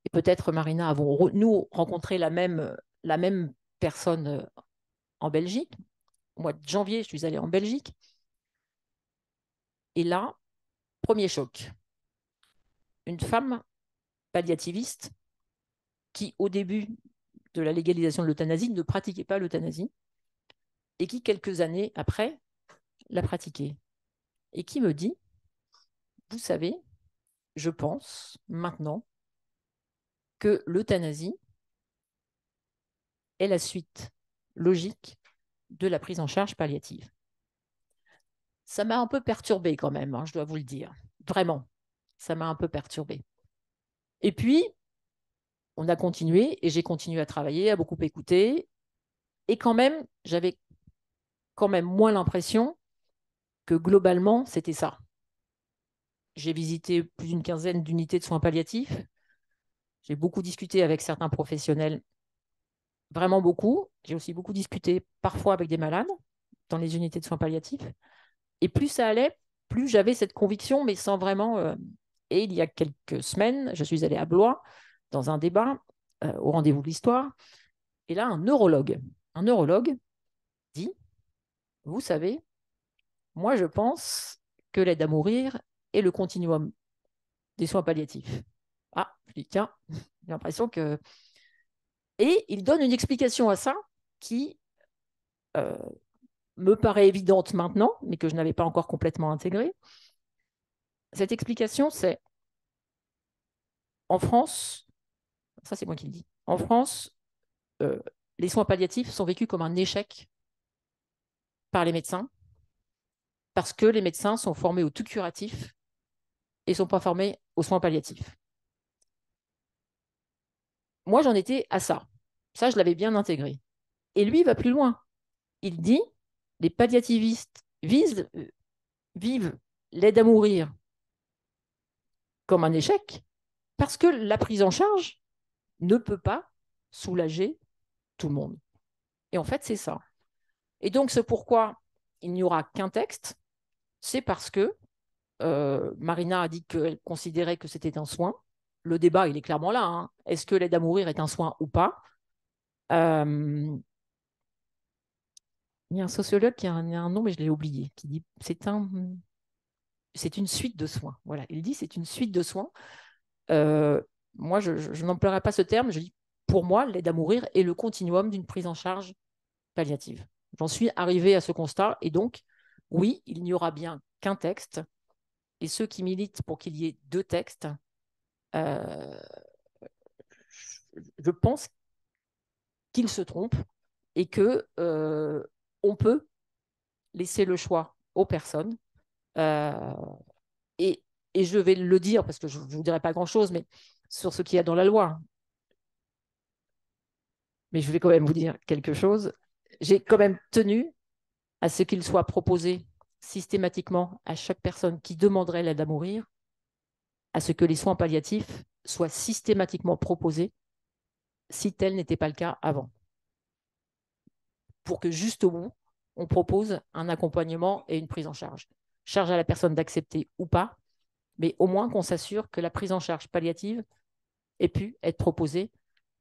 et peut-être, Marina, avons-nous rencontré la même personne en Belgique. Au mois de janvier, je suis allée en Belgique. Et là, premier choc. Une femme palliativiste qui, au début de la légalisation de l'euthanasie, ne pratiquait pas l'euthanasie et qui, quelques années après, l'a pratiquée. Et qui me dit, vous savez, je pense maintenant que l'euthanasie est la suite logique de la prise en charge palliative. Ça m'a un peu perturbée quand même, hein, je dois vous le dire. Vraiment, ça m'a un peu perturbée. Et puis, on a continué et j'ai continué à travailler, à beaucoup écouter. Et quand même, j'avais quand même moins l'impression que globalement, c'était ça. J'ai visité plus d'une quinzaine d'unités de soins palliatifs. J'ai beaucoup discuté avec certains professionnels, vraiment beaucoup. J'ai aussi beaucoup discuté parfois avec des malades dans les unités de soins palliatifs. Et plus ça allait, plus j'avais cette conviction, mais sans vraiment... Et il y a quelques semaines, je suis allée à Blois dans un débat au rendez-vous de l'histoire. Et là, un neurologue dit, vous savez, moi je pense que l'aide à mourir est le continuum des soins palliatifs. Ah, je dis, tiens, j'ai l'impression que... Et il donne une explication à ça qui me paraît évidente maintenant, mais que je n'avais pas encore complètement intégrée. Cette explication, c'est en France, ça c'est moi qui le dis, en France, les soins palliatifs sont vécus comme un échec par les médecins parce que les médecins sont formés au tout curatif et ne sont pas formés aux soins palliatifs. Moi, j'en étais à ça. Ça, je l'avais bien intégré. Et lui, il va plus loin. Il dit, les palliativistes vivent l'aide à mourir comme un échec parce que la prise en charge ne peut pas soulager tout le monde. Et en fait, c'est ça. Et donc, c'est pourquoi il n'y aura qu'un texte, c'est parce que Marina a dit qu'elle considérait que c'était un soin. Le débat, il est clairement là. Hein. Est-ce que l'aide à mourir est un soin ou pas? Il y a un sociologue qui a un nom, mais je l'ai oublié, qui dit c'est une suite de soins. Voilà, il dit c'est une suite de soins. Moi, je n'emploierai pas ce terme. Je dis pour moi, l'aide à mourir est le continuum d'une prise en charge palliative. J'en suis arrivée à ce constat et donc, oui, il n'y aura bien qu'un texte. Et ceux qui militent pour qu'il y ait 2 textes, je pense qu'ils se trompent et que on peut laisser le choix aux personnes. Et et je vais le dire parce que je ne vous dirai pas grand-chose, mais sur ce qu'il y a dans la loi. Mais je vais quand même vous dire quelque chose. J'ai quand même tenu à ce qu'il soit proposé systématiquement à chaque personne qui demanderait l'aide à mourir, à ce que les soins palliatifs soient systématiquement proposés si tel n'était pas le cas avant. Pour que juste au bout, on propose un accompagnement et une prise en charge. Charge à la personne d'accepter ou pas, mais au moins qu'on s'assure que la prise en charge palliative ait pu être proposée,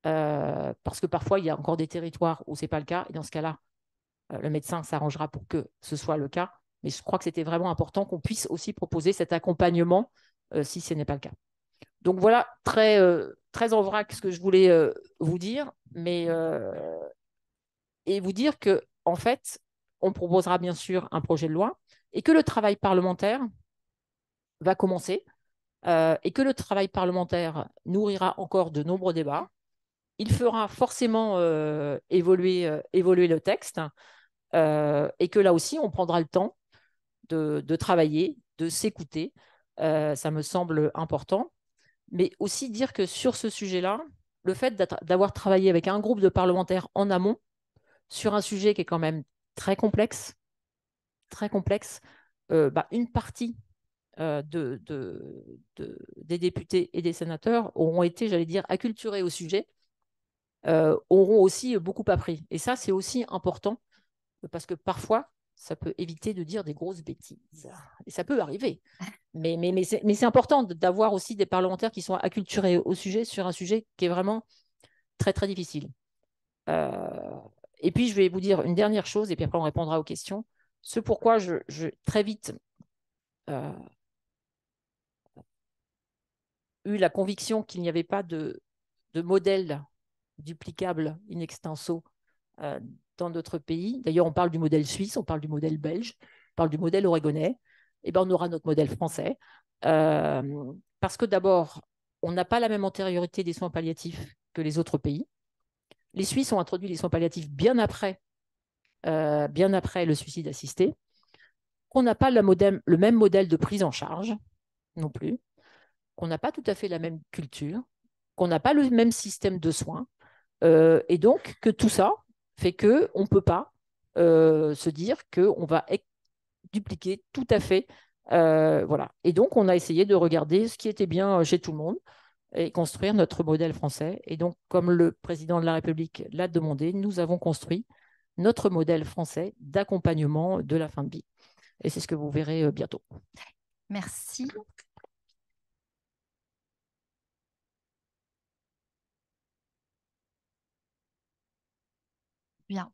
parce que parfois, il y a encore des territoires où ce n'est pas le cas, et dans ce cas-là, le médecin s'arrangera pour que ce soit le cas. Mais je crois que c'était vraiment important qu'on puisse aussi proposer cet accompagnement si ce n'est pas le cas. Donc voilà, très en vrac ce que je voulais vous dire, et vous dire que en fait, on proposera bien sûr un projet de loi et que le travail parlementaire va commencer et que le travail parlementaire nourrira encore de nombreux débats. Il fera forcément évoluer le texte et que là aussi, on prendra le temps de travailler, de s'écouter. Ça me semble important. Mais aussi dire que sur ce sujet-là, le fait d'avoir travaillé avec un groupe de parlementaires en amont sur un sujet qui est quand même très complexe, une partie des députés et des sénateurs auront été, j'allais dire, acculturés au sujet, auront aussi beaucoup appris. Et ça, c'est aussi important parce que parfois, ça peut éviter de dire des grosses bêtises. Et ça peut arriver. Mais c'est important d'avoir aussi des parlementaires qui sont acculturés au sujet sur un sujet qui est vraiment très, très difficile. Et puis, je vais vous dire une dernière chose, et puis après, on répondra aux questions. Ce pourquoi très vite eu la conviction qu'il n'y avait pas de modèle duplicable in extenso dans d'autres pays. D'ailleurs, on parle du modèle suisse, on parle du modèle belge, on parle du modèle oregonais. Eh bien, on aura notre modèle français. Parce que d'abord, on n'a pas la même antériorité des soins palliatifs que les autres pays. Les Suisses ont introduit les soins palliatifs bien après le suicide assisté. On n'a pas le même modèle de prise en charge non plus, qu'on n'a pas tout à fait la même culture, qu'on n'a pas le même système de soins, et donc que tout ça fait qu'on ne peut pas se dire qu'on va dupliquer tout à fait. Voilà. Et donc, on a essayé de regarder ce qui était bien chez tout le monde et construire notre modèle français. Et donc, comme le président de la République l'a demandé, nous avons construit notre modèle français d'accompagnement de la fin de vie. Et c'est ce que vous verrez bientôt. Merci. Bien.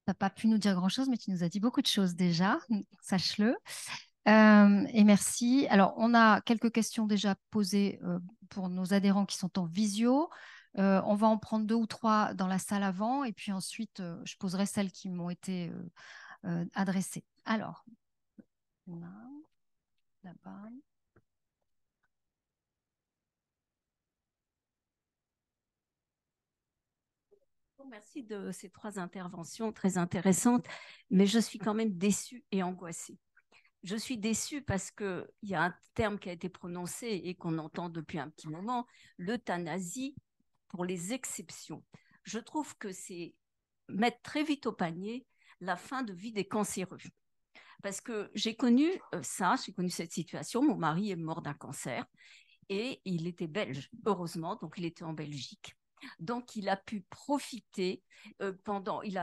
Tu n'as pas pu nous dire grand-chose, mais tu nous as dit beaucoup de choses déjà, sache-le. Et merci. Alors, on a quelques questions déjà posées pour nos adhérents qui sont en visio. On va en prendre 2 ou 3 dans la salle avant, et puis ensuite, je poserai celles qui m'ont été adressées. Alors, là-bas. Merci de ces 3 interventions très intéressantes, mais je suis quand même déçue et angoissée. Je suis déçue parce qu'il y a un terme qui a été prononcé et qu'on entend depuis un petit moment, l'euthanasie pour les exceptions. Je trouve que c'est mettre très vite au panier la fin de vie des cancéreux. Parce que j'ai connu j'ai connu cette situation. Mon mari est mort d'un cancer et il était belge, heureusement, donc il était en Belgique. Donc, il a pu profiter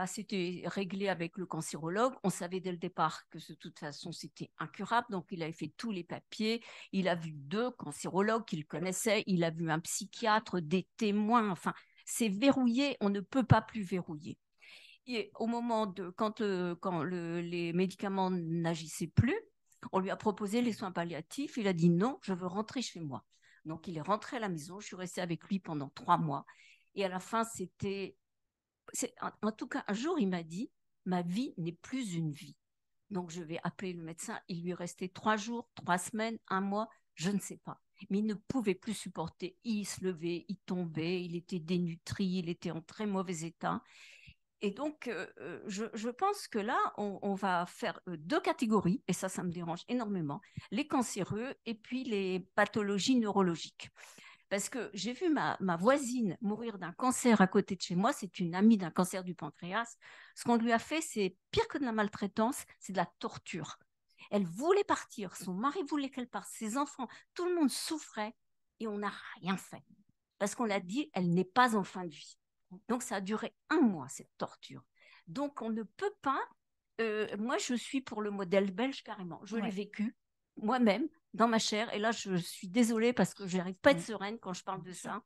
s'était réglé avec le cancérologue. On savait dès le départ que de toute façon, c'était incurable. Donc, il avait fait tous les papiers. Il a vu 2 cancérologues qu'il connaissait. Il a vu un psychiatre, des témoins. Enfin, c'est verrouillé. On ne peut pas plus verrouiller. Et au moment quand les médicaments n'agissaient plus, on lui a proposé les soins palliatifs. Il a dit non, je veux rentrer chez moi. Donc, il est rentré à la maison. Je suis restée avec lui pendant 3 mois. Et à la fin, en tout cas, un jour, il m'a dit, ma vie n'est plus une vie. Donc, je vais appeler le médecin. Il lui restait 3 jours, 3 semaines, 1 mois, je ne sais pas. Mais il ne pouvait plus supporter. Il se levait, il tombait, il était dénutri, il était en très mauvais état. Et donc, je pense que là, on va faire deux catégories, et ça me dérange énormément, les cancéreux et puis les pathologies neurologiques. Parce que j'ai vu ma voisine mourir d'un cancer à côté de chez moi, c'est une amie d'un cancer du pancréas. Ce qu'on lui a fait, c'est pire que de la maltraitance, c'est de la torture. Elle voulait partir, son mari voulait qu'elle parte, ses enfants, tout le monde souffrait et on n'a rien fait. Parce qu'on l'a dit, elle n'est pas en fin de vie. Donc ça a duré 1 mois, cette torture. Donc on ne peut pas, moi je suis pour le modèle belge carrément, je l'ai vécu moi-même dans ma chair, et là je suis désolée parce que je n'arrive pas à être sereine quand je parle de ça,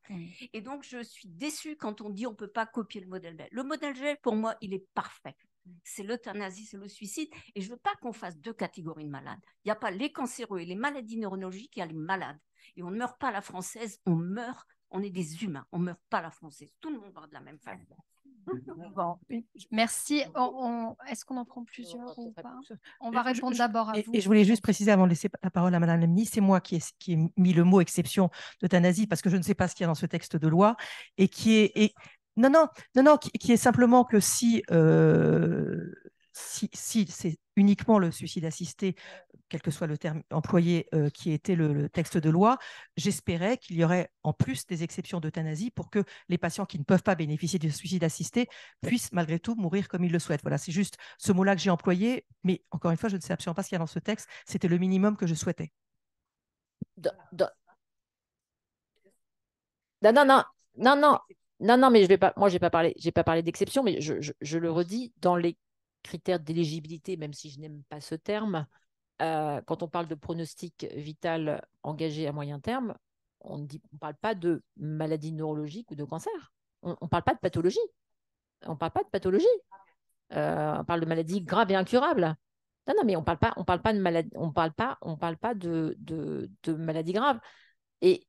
et donc je suis déçue quand on dit on ne peut pas copier le modèle belge. Le modèle belge, pour moi, il est parfait. C'est l'euthanasie, c'est le suicide, et je ne veux pas qu'on fasse deux catégories de malades. Il n'y a pas les cancéreux et les maladies neurologiques, il y a les malades. Et on ne meurt pas à la française, on meurt, on est des humains, on ne meurt pas à la française. Tout le monde meurt de la même façon. Bon, merci. Est-ce qu'on en prend plusieurs ou pas? On va répondre d'abord à vous. Et je voulais juste préciser avant de laisser la parole à Madame la ministre, c'est moi qui ai mis le mot exception d'euthanasie parce que je ne sais pas ce qu'il y a dans ce texte de loi et qui est qui est simplement que si c'est uniquement le suicide assisté, quel que soit le terme employé, qui était le texte de loi, j'espérais qu'il y aurait en plus des exceptions d'euthanasie pour que les patients qui ne peuvent pas bénéficier du suicide assisté puissent malgré tout mourir comme ils le souhaitent. Voilà, c'est juste ce mot-là que j'ai employé, mais encore une fois, je ne sais absolument pas ce qu'il y a dans ce texte. C'était le minimum que je souhaitais. Non, mais je vais pas, moi, j'ai pas parlé d'exception, mais je le redis, dans les critères d'éligibilité, même si je n'aime pas ce terme, quand on parle de pronostic vital engagé à moyen terme, on ne parle pas de maladie neurologique ou de cancer. On ne parle pas de pathologie. On parle pas de pathologie. On parle de maladies graves et incurables. Non, mais on parle pas de maladie, on parle pas de maladies graves. Et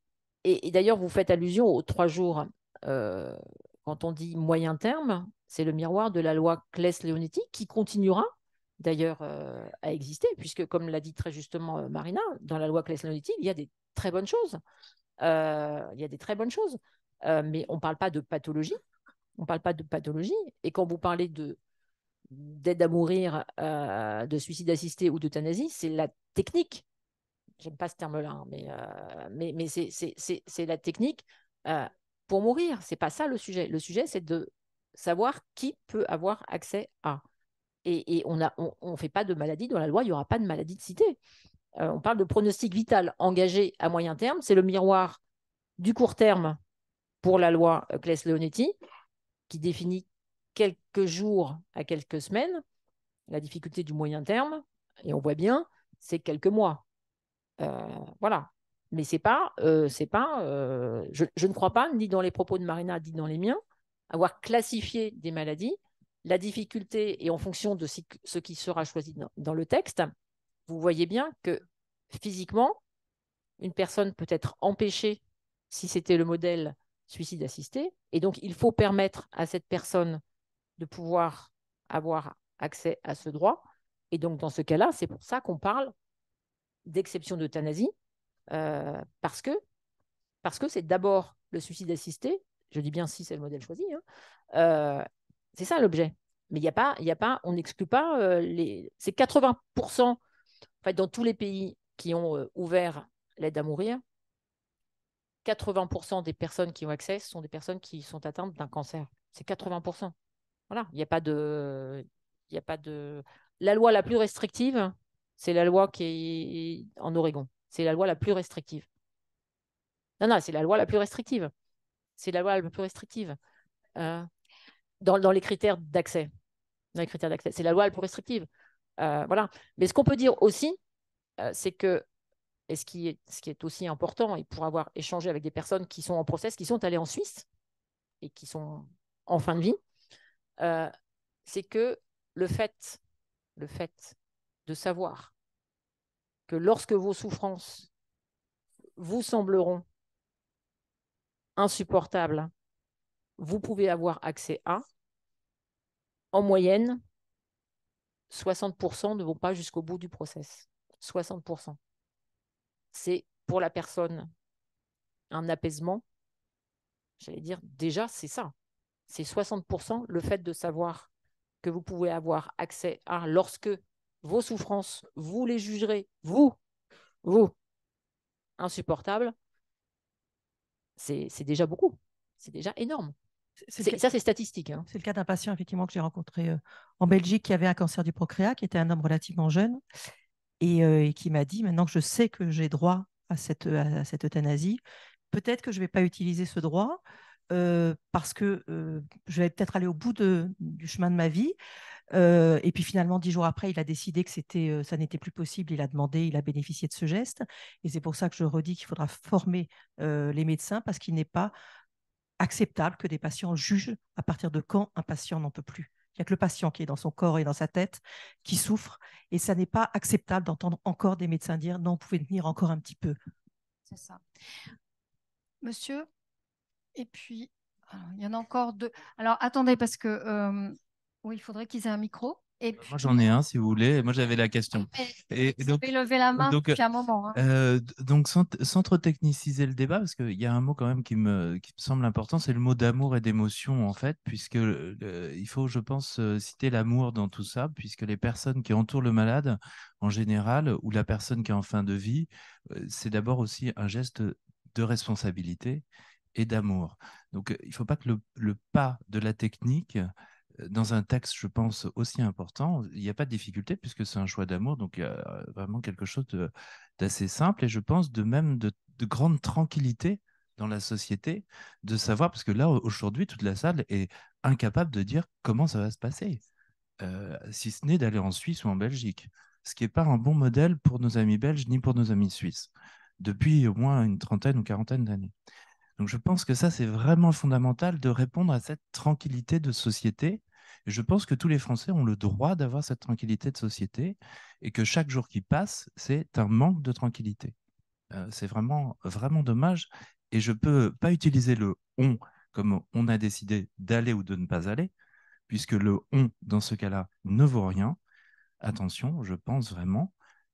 d'ailleurs, vous faites allusion aux 3 jours. Quand on dit moyen terme, c'est le miroir de la loi Claes-Leonetti qui continuera d'ailleurs à exister, puisque, comme l'a dit très justement Marina, dans la loi Claes-Leonetti, il y a des très bonnes choses. Mais on ne parle pas de pathologie. On parle pas de pathologie. Et quand vous parlez d'aide à mourir, de suicide assisté ou d'euthanasie, c'est la technique. J'aime pas ce terme-là, hein, mais c'est la technique pour mourir. C'est pas ça le sujet. Le sujet, c'est de savoir qui peut avoir accès à. Et on fait pas de maladie dans la loi. Il y aura pas de maladie de cité. On parle de pronostic vital engagé à moyen terme. C'est le miroir du court terme pour la loi Claes-Leonetti, qui définit quelques jours à quelques semaines. La difficulté du moyen terme, et on voit bien, c'est quelques mois. Voilà. Mais je ne crois pas, ni dans les propos de Marina, ni dans les miens, avoir classifié des maladies. La difficulté, et en fonction de ce qui sera choisi dans le texte, vous voyez bien que physiquement, une personne peut être empêchée, si c'était le modèle suicide assisté, et donc il faut permettre à cette personne de pouvoir avoir accès à ce droit. Et donc dans ce cas-là, c'est pour ça qu'on parle d'exception d'euthanasie, parce que c'est d'abord le suicide assisté, je dis bien si c'est le modèle choisi, hein, c'est ça l'objet. Mais il y a pas, on n'exclut pas c'est 80%, en fait, dans tous les pays qui ont ouvert l'aide à mourir, 80% des personnes qui ont accès sont des personnes qui sont atteintes d'un cancer. C'est 80%. Voilà, il n'y a pas de, La loi la plus restrictive, c'est la loi qui est en Oregon. C'est la loi la plus restrictive. Non, c'est la loi la plus restrictive. C'est la loi la plus restrictive. Dans les critères d'accès. C'est la loi la plus restrictive. Voilà. Mais ce qu'on peut dire aussi, c'est que, et ce qui est aussi important, et pour avoir échangé avec des personnes qui sont en process, qui sont allées en Suisse et qui sont en fin de vie, c'est que le fait de savoir que lorsque vos souffrances vous sembleront insupportables, vous pouvez avoir accès à, en moyenne, 60% ne vont pas jusqu'au bout du process. 60%. C'est pour la personne un apaisement. J'allais dire, déjà, c'est ça. c'est 60% le fait de savoir que vous pouvez avoir accès à, lorsque vos souffrances, vous les jugerez, vous, insupportables, c'est déjà beaucoup. C'est déjà énorme. Ça, c'est statistique. Hein. C'est le cas d'un patient, effectivement, que j'ai rencontré en Belgique qui avait un cancer du pancréas, qui était un homme relativement jeune, et qui m'a dit, maintenant que je sais que j'ai droit à cette euthanasie, peut-être que je ne vais pas utiliser ce droit parce que je vais peut-être aller au bout du chemin de ma vie. Et puis finalement, 10 jours après, il a décidé que ça n'était plus possible. Il a demandé, il a bénéficié de ce geste. Et c'est pour ça que je redis qu'il faudra former les médecins parce qu'il n'est pas acceptable que des patients jugent à partir de quand un patient n'en peut plus. Il n'y a que le patient qui est dans son corps et dans sa tête qui souffre. Et ça n'est pas acceptable d'entendre encore des médecins dire non, vous pouvez tenir encore un petit peu. C'est ça. Monsieur, et puis, alors, il y en a encore deux. Alors, attendez, parce que oui, il faudrait qu'ils aient un micro. Et puis, moi, j'en ai un, si vous voulez. Moi, j'avais la question. Et donc, vous avez levé la main depuis un moment. Hein. Donc, sans trop techniciser le débat, parce qu'il y a un mot quand même qui me semble important, c'est le mot d'amour et d'émotion, en fait, puisque il faut, je pense, citer l'amour dans tout ça, puisque les personnes qui entourent le malade, en général, ou la personne qui est en fin de vie, c'est d'abord aussi un geste de responsabilité et d'amour. Donc, il ne faut pas que le pas de la technique dans un texte, je pense, aussi important, il n'y a pas de difficulté puisque c'est un choix d'amour, donc il y a vraiment quelque chose d'assez simple et je pense de grande tranquillité dans la société, de savoir, parce que là, aujourd'hui, toute la salle est incapable de dire comment ça va se passer, si ce n'est d'aller en Suisse ou en Belgique, ce qui n'est pas un bon modèle pour nos amis belges ni pour nos amis suisses, depuis au moins une trentaine ou quarantaine d'années. Donc je pense que ça, c'est vraiment fondamental de répondre à cette tranquillité de société. Et je pense que tous les Français ont le droit d'avoir cette tranquillité de société et que chaque jour qui passe, c'est un manque de tranquillité. C'est vraiment, vraiment dommage. Et je ne peux pas utiliser le on comme on a décidé d'aller ou de ne pas aller, puisque le on, dans ce cas-là, ne vaut rien. Attention, je pense vraiment.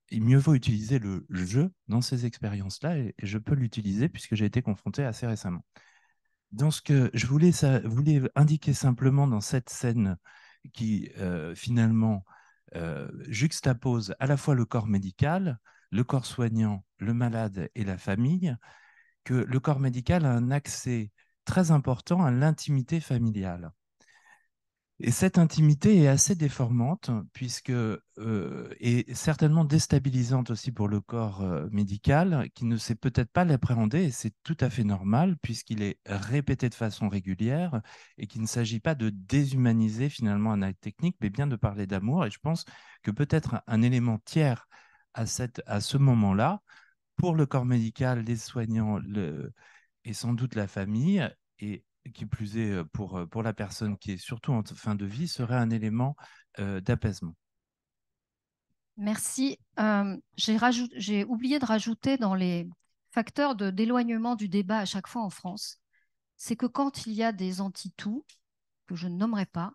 Et mieux vaut utiliser le je dans ces expériences-là, et je peux l'utiliser puisque j'ai été confronté assez récemment. Dans ce que je voulais indiquer simplement dans cette scène qui finalement juxtapose à la fois le corps médical, le corps soignant, le malade et la famille, que le corps médical a un accès très important à l'intimité familiale. Et cette intimité est assez déformante, puisque est certainement déstabilisante aussi pour le corps médical, qui ne sait peut-être pas l'appréhender, et c'est tout à fait normal, puisqu'il est répété de façon régulière, et qu'il ne s'agit pas de déshumaniser finalement un acte technique, mais bien de parler d'amour. Et je pense que peut-être un élément tiers à ce moment-là, pour le corps médical, les soignants et sans doute la famille, et qui plus est pour la personne qui est surtout en fin de vie, serait un élément d'apaisement. Merci. J'ai oublié de rajouter dans les facteurs d'éloignement du débat à chaque fois en France, c'est que quand il y a des anti-tout, que je ne nommerai pas,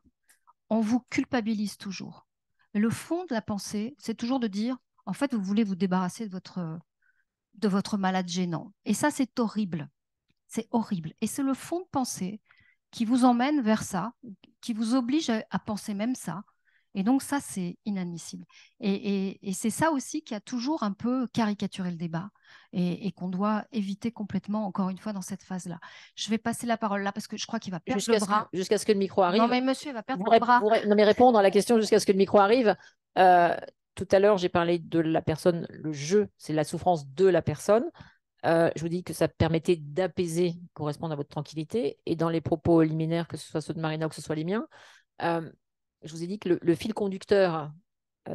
on vous culpabilise toujours. Et le fond de la pensée, c'est toujours de dire, en fait, vous voulez vous débarrasser de votre malade gênant. Et ça, c'est horrible. C'est horrible. Et c'est le fond de pensée qui vous emmène vers ça, qui vous oblige à penser même ça. Et donc ça, c'est inadmissible. Et c'est ça aussi qui a toujours un peu caricaturé le débat et qu'on doit éviter complètement, encore une fois, dans cette phase-là. Je vais passer la parole là parce que je crois qu'il va perdre le bras. Jusqu'à ce que le micro arrive. Non, mais monsieur, il va perdre le bras. Non, mais répondre à la question jusqu'à ce que le micro arrive. Tout à l'heure, j'ai parlé de la personne, le jeu, c'est la souffrance de la personne. Je vous dis que ça permettait d'apaiser, correspondre à votre tranquillité. Et dans les propos liminaires, que ce soit ceux de Marina ou que ce soit les miens, je vous ai dit que le fil conducteur,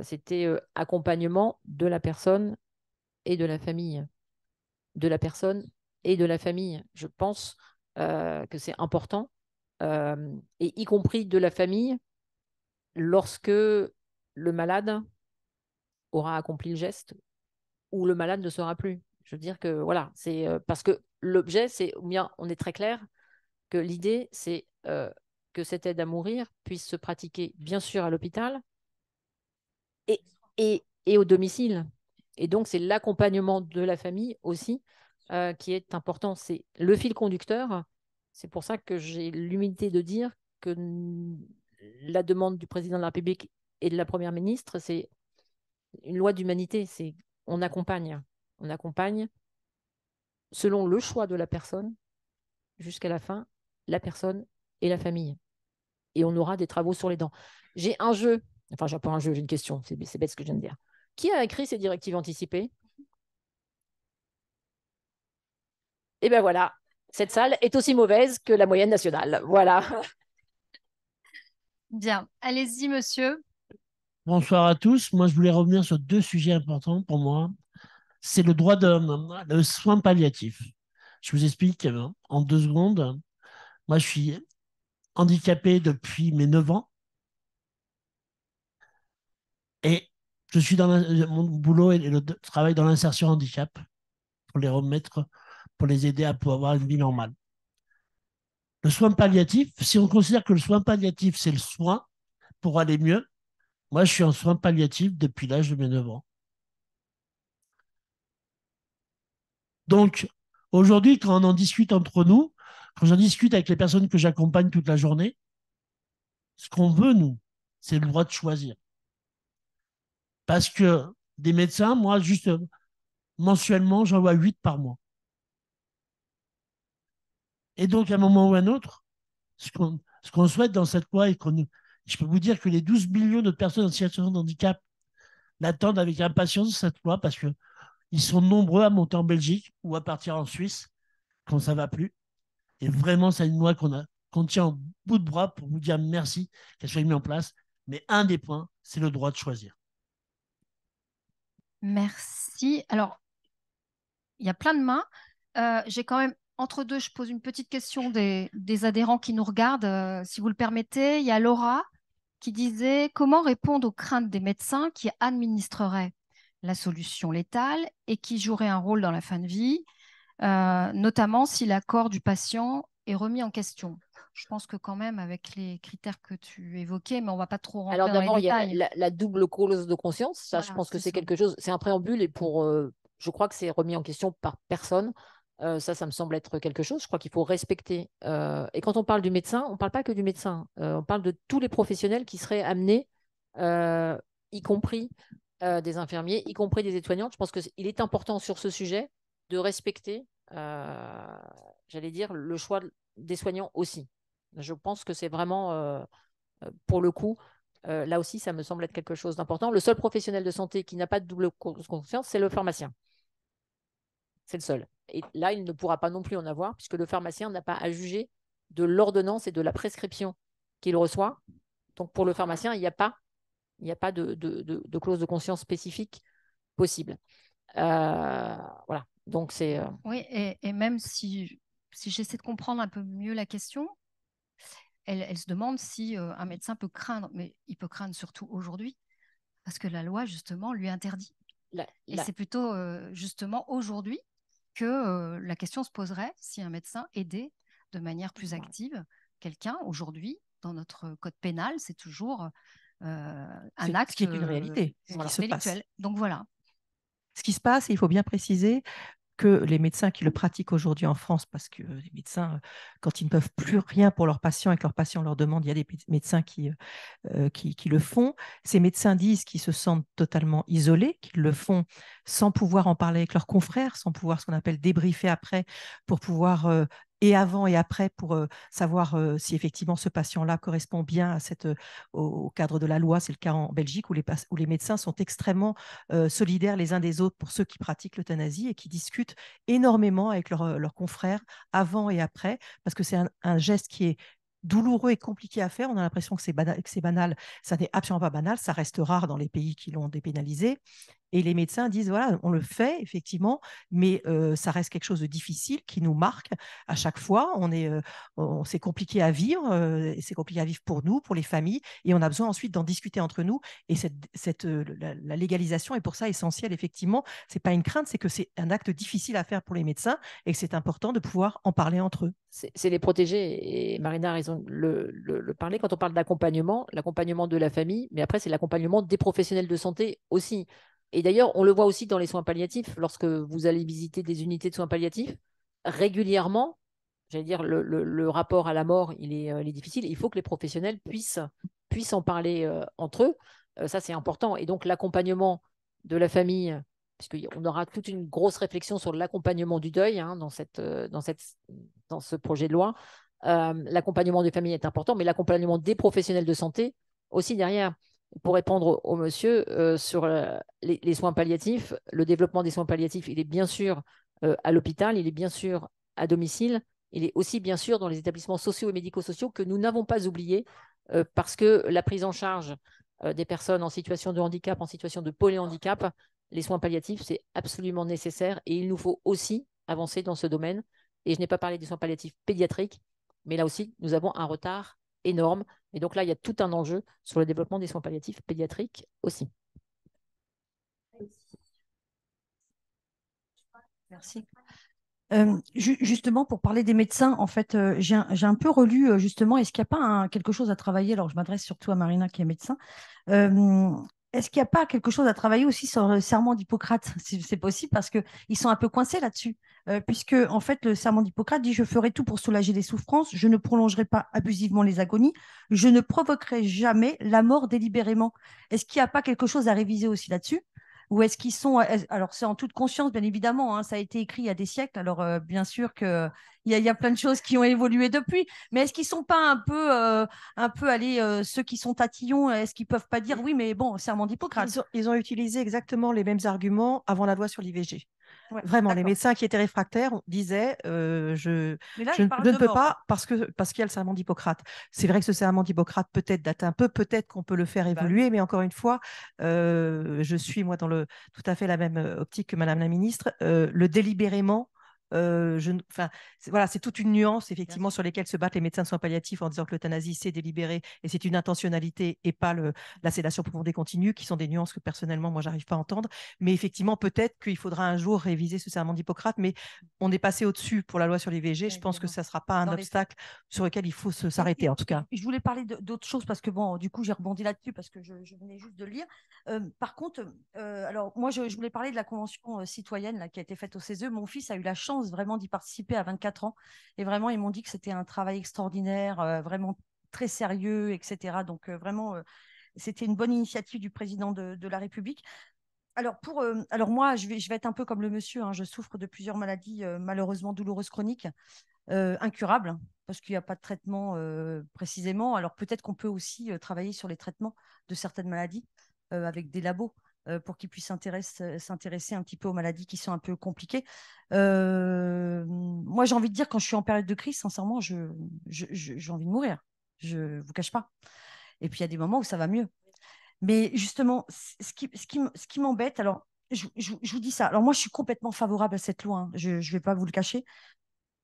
c'était accompagnement de la personne et de la famille. De la personne et de la famille. Je pense que c'est important, et y compris de la famille, lorsque le malade aura accompli le geste ou le malade ne sera plus. Je veux dire que voilà, c'est parce que l'objet, c'est bien, on est très clair que l'idée, c'est que cette aide à mourir puisse se pratiquer, bien sûr, à l'hôpital et au domicile. Et donc, c'est l'accompagnement de la famille aussi qui est important. C'est le fil conducteur, C'est pour ça que j'ai l'humilité de dire que la demande du président de la République et de la Première ministre, c'est une loi d'humanité. C'est on accompagne selon le choix de la personne jusqu'à la fin, la personne et la famille. Et on aura des travaux sur les dents. J'ai un jeu, enfin, j'ai pas un jeu, j'ai une question, c'est bête ce que je viens de dire. Qui a écrit ces directives anticipées? Et ben voilà, cette salle est aussi mauvaise que la moyenne nationale. Voilà. Bien, allez-y, monsieur. Bonsoir à tous. Moi, je voulais revenir sur deux sujets importants pour moi. C'est le droit de soins palliatifs. Je vous explique en 2 secondes. Moi, je suis handicapé depuis mes 9 ans et je suis mon boulot et le travail dans l'insertion handicap pour les remettre, pour les aider à pouvoir avoir une vie normale. Le soin palliatif, si on considère que le soin palliatif, c'est le soin pour aller mieux, moi, je suis en soins palliatifs depuis l'âge de mes 9 ans. Donc, aujourd'hui, quand on en discute entre nous, quand j'en discute avec les personnes que j'accompagne toute la journée, ce qu'on veut, nous, c'est le droit de choisir. Parce que des médecins, moi, juste mensuellement, j'en vois 8 par mois. Et donc, à un moment ou à un autre, ce qu'on souhaite dans cette loi, je peux vous dire que les 12 millions de personnes en situation de handicap l'attendent avec impatience, cette loi, parce qu'ils sont nombreux à monter en Belgique ou à partir en Suisse quand ça ne va plus. Et vraiment, c'est une loi qu'on tient en bout de bras pour vous dire merci qu'elle soit mise en place. Mais un des points, c'est le droit de choisir. Merci. Alors, il y a plein de mains. J'ai quand même, entre deux, je pose une petite question des adhérents qui nous regardent. Si vous le permettez, il y a Laura qui disait comment répondre aux craintes des médecins qui administreraient la solution létale et qui joueraient un rôle dans la fin de vie, notamment si l'accord du patient est remis en question. Je pense que quand même, avec les critères que tu évoquais, mais on ne va pas trop rentrer Alors dans les d'abord, il y a détails. la double clause de conscience. Ça, je Voilà, pense que c'est c'est ça. quelque chose, c'est un préambule et je crois que c'est remis en question par personne. Ça me semble être quelque chose. Je crois qu'il faut respecter. Et quand on parle du médecin, on ne parle pas que du médecin. On parle de tous les professionnels qui seraient amenés, y compris des infirmiers, y compris des aides-soignantes. Je pense qu'il est important sur ce sujet de respecter, j'allais dire, le choix des soignants aussi. Je pense que c'est vraiment, pour le coup, là aussi, ça me semble être quelque chose d'important. Le seul professionnel de santé qui n'a pas de double conscience, c'est le pharmacien. C'est le seul. Et là, il ne pourra pas non plus en avoir, puisque le pharmacien n'a pas à juger de l'ordonnance et de la prescription qu'il reçoit. Donc, pour le pharmacien, il n'y a pas de clause de conscience spécifique possible. Voilà. Donc, c'est. Oui, et même si j'essaie de comprendre un peu mieux la question, elle se demande si un médecin peut craindre, mais il peut craindre surtout aujourd'hui, parce que la loi, justement, lui interdit. Et c'est plutôt justement aujourd'hui que la question se poserait si un médecin aidait de manière plus active quelqu'un. Aujourd'hui, dans notre code pénal, c'est toujours un acte ce qui est une réalité, ce qui se passe. Donc voilà. Ce qui se passe, il faut bien préciser que les médecins qui le pratiquent aujourd'hui en France, parce que les médecins, quand ils ne peuvent plus rien pour leurs patients et que leurs patients leur demandent, il y a des médecins qui le font. Ces médecins disent qu'ils se sentent totalement isolés, qu'ils le font sans pouvoir en parler avec leurs confrères, sans pouvoir ce qu'on appelle débriefer après, pour pouvoir et avant et après pour savoir si effectivement ce patient-là correspond bien à au cadre de la loi. C'est le cas en Belgique où les médecins sont extrêmement solidaires les uns des autres pour ceux qui pratiquent l'euthanasie et qui discutent énormément avec leurs confrères avant et après, parce que c'est un geste qui est douloureux et compliqué à faire. On a l'impression que c'est banal. Ça n'est absolument pas banal. Ça reste rare dans les pays qui l'ont dépénalisé. Et les médecins disent, voilà, on le fait, effectivement, mais ça reste quelque chose de difficile qui nous marque à chaque fois. C'est compliqué à vivre, c'est compliqué à vivre pour nous, pour les familles, et on a besoin ensuite d'en discuter entre nous. Et la légalisation est pour ça essentielle, effectivement. Ce n'est pas une crainte, c'est que c'est un acte difficile à faire pour les médecins et que c'est important de pouvoir en parler entre eux. C'est les protéger, et Marina a raison de le parler. Quand on parle d'accompagnement, l'accompagnement de la famille, mais après, c'est l'accompagnement des professionnels de santé aussi. Et d'ailleurs, on le voit aussi dans les soins palliatifs. Lorsque vous allez visiter des unités de soins palliatifs, régulièrement, j'allais dire, le rapport à la mort, il est difficile. Il faut que les professionnels puissent en parler entre eux. Ça, c'est important. Et donc, l'accompagnement de la famille, puisqu'on aura toute une grosse réflexion sur l'accompagnement du deuil dans ce projet de loi. L'accompagnement des familles est important, mais l'accompagnement des professionnels de santé aussi derrière. Pour répondre au monsieur sur les soins palliatifs, le développement des soins palliatifs, il est bien sûr à l'hôpital, il est bien sûr à domicile, il est aussi bien sûr dans les établissements sociaux et médico-sociaux que nous n'avons pas oubliés parce que la prise en charge des personnes en situation de handicap, en situation de polyhandicap, les soins palliatifs, c'est absolument nécessaire et il nous faut aussi avancer dans ce domaine. Et je n'ai pas parlé des soins palliatifs pédiatriques, mais là aussi, nous avons un retard énorme. Et donc là, il y a tout un enjeu sur le développement des soins palliatifs pédiatriques aussi. Merci. Justement, pour parler des médecins, en fait, j'ai un peu relu justement, est-ce qu'il n'y a pas quelque chose à travailler? Alors, je m'adresse surtout à Marina qui est médecin. Est-ce qu'il n'y a pas quelque chose à travailler aussi sur le serment d'Hippocrate, si c'est possible, parce qu'ils sont un peu coincés là-dessus, puisque en fait, le serment d'Hippocrate dit: je ferai tout pour soulager les souffrances, je ne prolongerai pas abusivement les agonies, je ne provoquerai jamais la mort délibérément. Est-ce qu'il n'y a pas quelque chose à réviser aussi là-dessus? Ou est-ce qu'ils sont... Alors, c'est en toute conscience, bien évidemment, hein, ça a été écrit il y a des siècles, alors bien sûr qu'il y a plein de choses qui ont évolué depuis, mais est-ce qu'ils ne sont pas un peu allez, ceux qui sont tatillons, est-ce qu'ils ne peuvent pas dire: oui, mais bon, serment d'Hippocrate? Ils ont utilisé exactement les mêmes arguments avant la loi sur l'IVG. Ouais, Vraiment, les d'accord. médecins qui étaient réfractaires disaient Mais là, je ils parlent ne de peux mort, pas parce qu'il y a le serment d'Hippocrate. C'est vrai que ce serment d'Hippocrate peut-être date un peu, peut-être qu'on peut le faire évoluer, mais encore une fois, je suis moi dans tout à fait la même optique que Madame la ministre. Le délibérément, voilà, c'est toute une nuance effectivement sur lesquelles se battent les médecins de soins palliatifs en disant que l'euthanasie c'est délibéré et c'est une intentionnalité et pas la sédation profonde et continue, qui sont des nuances que personnellement moi j'arrive pas à entendre. Mais effectivement, peut-être qu'il faudra un jour réviser ce serment d'Hippocrate, mais on est passé au-dessus pour la loi sur l'IVG. Je pense que ça ne sera pas un obstacle sur lequel il faut s'arrêter, en tout cas. Je voulais parler d'autres choses parce que, bon, du coup, j'ai rebondi là-dessus parce que je venais juste de le lire. Par contre, alors, moi, je voulais parler de la convention citoyenne là, qui a été faite au CESE. Mon fils a eu la chance vraiment d'y participer à 24 ans. Et vraiment, ils m'ont dit que c'était un travail extraordinaire, vraiment très sérieux, etc. Donc, vraiment, c'était une bonne initiative du président de la République. Alors moi, je vais être un peu comme le monsieur, hein. Je souffre de plusieurs maladies malheureusement douloureuses chroniques, incurables, parce qu'il n'y a pas de traitement précisément. Alors peut-être qu'on peut aussi travailler sur les traitements de certaines maladies avec des labos pour qu'ils puissent s'intéresser un petit peu aux maladies qui sont un peu compliquées. Moi, j'ai envie de dire, quand je suis en période de crise, sincèrement, j'ai envie de mourir. Je ne vous cache pas. Et puis, il y a des moments où ça va mieux. Mais justement, ce qui m'embête, alors, je vous dis ça. Alors, moi, je suis complètement favorable à cette loi, hein. Je ne vais pas vous le cacher.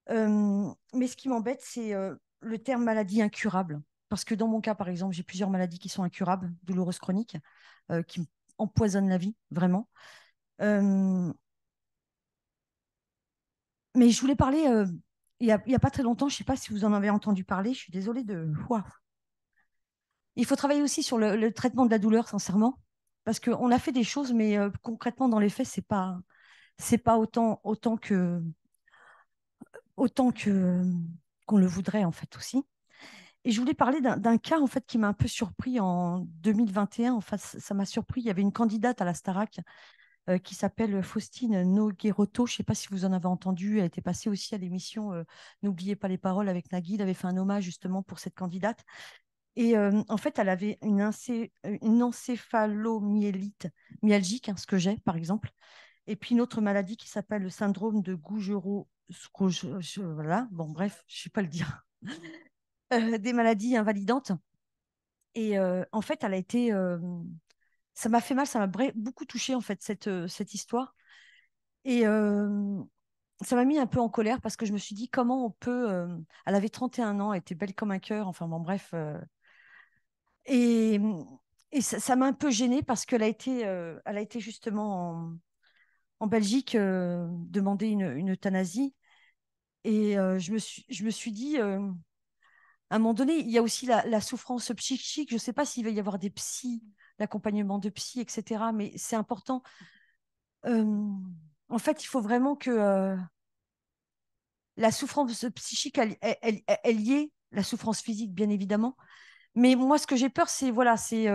Mais ce qui m'embête, c'est le terme maladie incurable. Parce que dans mon cas, par exemple, j'ai plusieurs maladies qui sont incurables, douloureuses chroniques, qui empoisonnent la vie, vraiment. Euh, mais je voulais parler, il y a pas très longtemps, je ne sais pas si vous en avez entendu parler, je suis désolée de... Waouh. Il faut travailler aussi sur le traitement de la douleur, sincèrement, parce qu'on a fait des choses, mais concrètement, dans les faits, c'est pas autant que qu'on le voudrait, en fait, aussi. Et je voulais parler d'un cas, en fait, qui m'a un peu surpris en 2021. En fait, ça m'a surpris. Il y avait une candidate à la Starac qui s'appelle Faustine Noguerotto. Je ne sais pas si vous en avez entendu. Elle était passée aussi à l'émission N'oubliez pas les paroles avec Nagui. Il avait fait un hommage justement pour cette candidate. Et en fait, elle avait une encéphalomyélite myalgique, hein, ce que j'ai, par exemple. Et puis une autre maladie qui s'appelle le syndrome de Gougerot. Voilà, bon, bref, je ne sais pas le dire. Des maladies invalidantes. Et en fait, elle a été. Ça m'a fait mal, ça m'a beaucoup touchée, en fait, cette histoire. Et ça m'a mis un peu en colère parce que je me suis dit comment on peut. Elle avait 31 ans, elle était belle comme un cœur, enfin bon, bref. Et, et ça m'a un peu gênée parce elle a été justement en Belgique demander une euthanasie. Et je me suis dit, à un moment donné, il y a aussi la souffrance psychique. Je ne sais pas s'il va y avoir des psys, l'accompagnement de psy, etc. Mais c'est important. En fait, il faut vraiment que la souffrance psychique, elle y est, la souffrance physique, bien évidemment. Mais moi, ce que j'ai peur, c'est voilà, c'est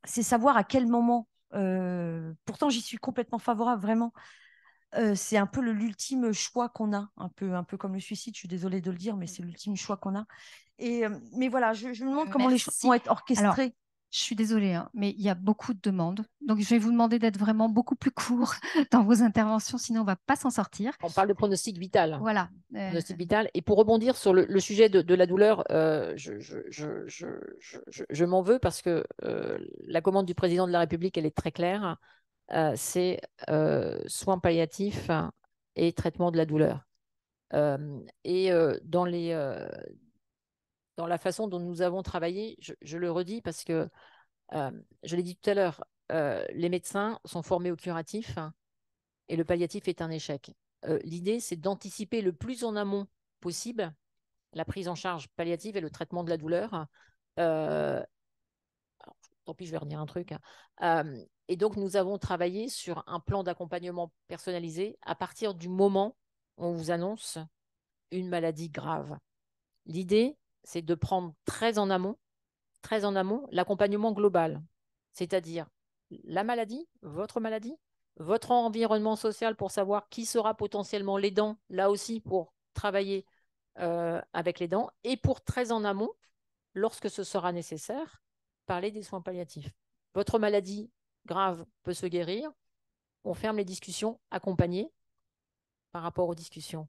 savoir à quel moment. Pourtant, j'y suis complètement favorable, vraiment. C'est un peu l'ultime choix qu'on a, un peu comme le suicide, je suis désolée de le dire, mais c'est l'ultime choix qu'on a. Mais voilà, je me demande comment les choses vont être orchestrées. Alors, je suis désolée, hein, mais il y a beaucoup de demandes. Donc, je vais vous demander d'être vraiment beaucoup plus court dans vos interventions, sinon on ne va pas s'en sortir. On parle de pronostic vital. Voilà. Pronostic vital. Et pour rebondir sur le sujet de la douleur, je m'en veux parce que la commande du président de la République, elle est très claire. C'est soins palliatifs et traitement de la douleur. Dans la façon dont nous avons travaillé, je le redis parce que, je l'ai dit tout à l'heure, les médecins sont formés au curatif et le palliatif est un échec. L'idée, c'est d'anticiper le plus en amont possible la prise en charge palliative et le traitement de la douleur. Alors, tant pis, je vais redire un truc. Et donc, nous avons travaillé sur un plan d'accompagnement personnalisé à partir du moment où on vous annonce une maladie grave. L'idée, c'est de prendre très en amont l'accompagnement global, c'est-à-dire la maladie, votre environnement social pour savoir qui sera potentiellement l'aidant, là aussi pour travailler avec l'aidant, et pour très en amont, lorsque ce sera nécessaire, parler des soins palliatifs. Votre maladie grave peut se guérir, on ferme les discussions accompagnées par rapport aux discussions,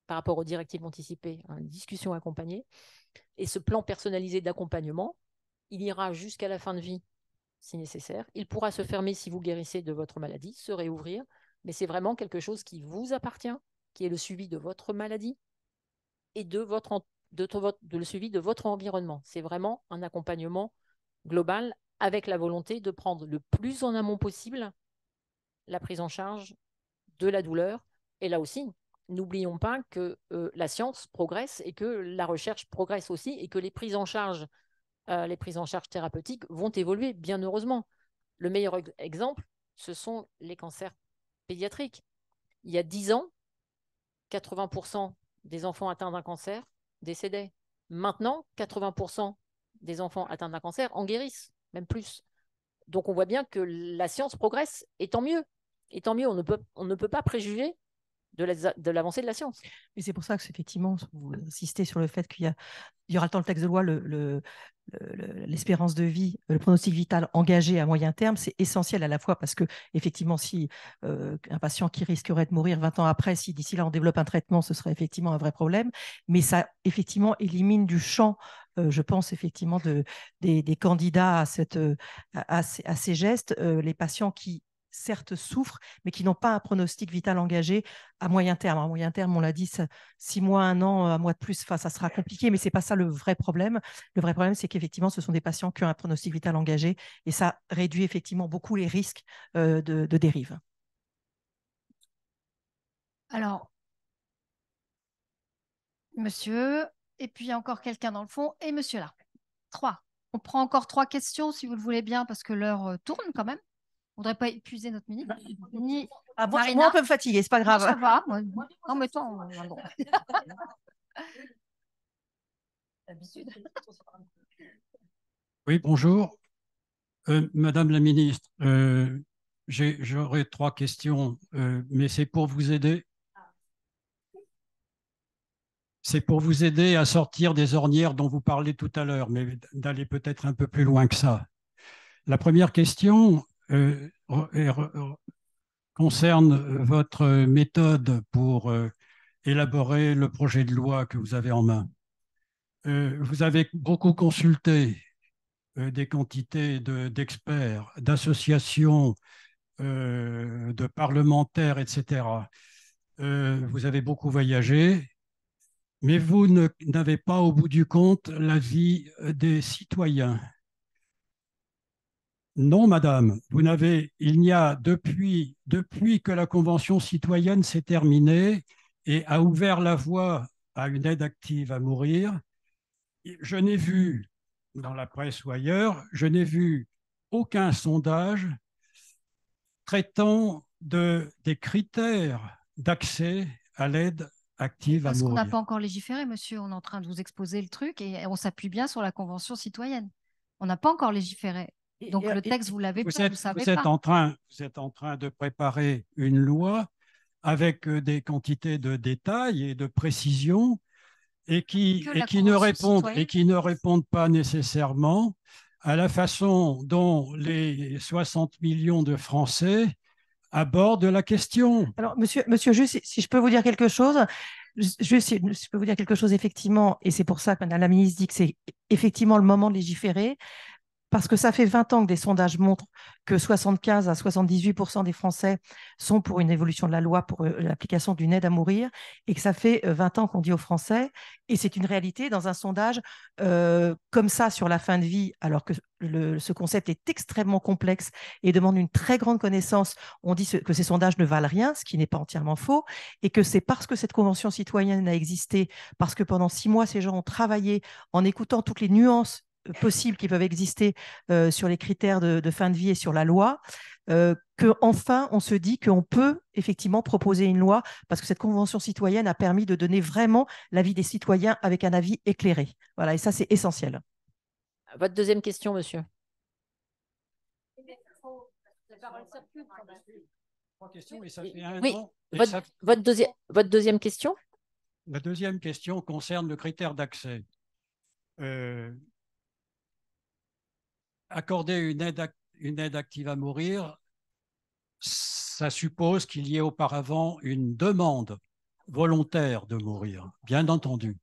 par rapport aux directives anticipées, une discussion accompagnée. Et ce plan personnalisé d'accompagnement, il ira jusqu'à la fin de vie si nécessaire. Il pourra se fermer si vous guérissez de votre maladie, se réouvrir, mais c'est vraiment quelque chose qui vous appartient, qui est le suivi de votre maladie et le suivi de votre environnement. C'est vraiment un accompagnement global avec la volonté de prendre le plus en amont possible la prise en charge de la douleur. Et là aussi, n'oublions pas que la science progresse et que la recherche progresse aussi et que les prises en charge thérapeutiques vont évoluer, bien heureusement. Le meilleur exemple, ce sont les cancers pédiatriques. Il y a 10 ans, 80% des enfants atteints d'un cancer décédaient. Maintenant, 80% des enfants atteints d'un cancer en guérissent, même plus. Donc on voit bien que la science progresse, et tant mieux. Et tant mieux, on ne peut pas préjuger de l'avancée de la science. Et c'est pour ça que, effectivement, vous insistez sur le fait qu'il y aura dans le texte de loi l'espérance de vie, le pronostic vital engagé à moyen terme. C'est essentiel à la fois parce que, effectivement, si un patient qui risquerait de mourir 20 ans après, si d'ici là on développe un traitement, ce serait effectivement un vrai problème. Mais ça, effectivement, élimine du champ, je pense, effectivement, des candidats à ces gestes, les patients qui certes souffrent, mais qui n'ont pas un pronostic vital engagé à moyen terme. À moyen terme, on l'a dit, 6 mois, 1 an, un mois de plus, ça sera compliqué, mais ce n'est pas ça le vrai problème. Le vrai problème, c'est qu'effectivement, ce sont des patients qui ont un pronostic vital engagé et ça réduit effectivement beaucoup les risques de dérive. Alors, monsieur, et puis encore quelqu'un dans le fond, et monsieur là. 3. On prend encore 3 questions si vous le voulez bien, parce que l'heure tourne quand même. On ne voudrait pas épuiser notre minute. Moi, on peut me fatiguer, c'est pas grave. Ça va. Non, mais toi, on a le droit. Oui, bonjour. Madame la ministre, j'aurais 3 questions, mais c'est pour vous aider. C'est pour vous aider à sortir des ornières dont vous parlez tout à l'heure, mais d'aller peut-être un peu plus loin que ça. La première question concerne votre méthode pour élaborer le projet de loi que vous avez en main. Vous avez beaucoup consulté des quantités d'experts, d'associations, de parlementaires, etc. Vous avez beaucoup voyagé, mais vous n'avez pas au bout du compte l'avis des citoyens. Non, madame, il n'y a depuis que la Convention citoyenne s'est terminée et a ouvert la voie à une aide active à mourir, je n'ai vu, dans la presse ou ailleurs, je n'ai vu aucun sondage traitant des critères d'accès à l'aide active à Parce qu'on n'a mourir. pas encore légiféré, monsieur. On est en train de vous exposer le truc et on s'appuie bien sur la Convention citoyenne. On n'a pas encore légiféré. Donc le texte, vous l'avez pas, vous savez Vous êtes pas. en train de préparer une loi avec des quantités de détails et de précisions et qui ne répondent pas nécessairement à la façon dont les 60 millions de Français abordent la question. Alors, monsieur, juste si je peux vous dire quelque chose, juste si je peux vous dire quelque chose effectivement, et c'est pour ça que Madame la ministre dit que c'est effectivement le moment de légiférer. Parce que ça fait 20 ans que des sondages montrent que 75 à 78% des Français sont pour une évolution de la loi pour l'application d'une aide à mourir et que ça fait 20 ans qu'on dit aux Français, et c'est une réalité dans un sondage comme ça sur la fin de vie, alors que ce concept est extrêmement complexe et demande une très grande connaissance. On dit que ces sondages ne valent rien, ce qui n'est pas entièrement faux, et que c'est parce que cette convention citoyenne a existé, parce que pendant 6 mois, ces gens ont travaillé en écoutant toutes les nuances possibles qui peuvent exister sur les critères de fin de vie et sur la loi, qu'enfin on se dit qu'on peut effectivement proposer une loi parce que cette convention citoyenne a permis de donner vraiment l'avis des citoyens avec un avis éclairé. Voilà, et ça c'est essentiel. Votre deuxième question, monsieur. Oui, votre deuxième question. La deuxième question concerne le critère d'accès. Accorder une aide active à mourir, ça suppose qu'il y ait auparavant une demande volontaire de mourir, bien entendu.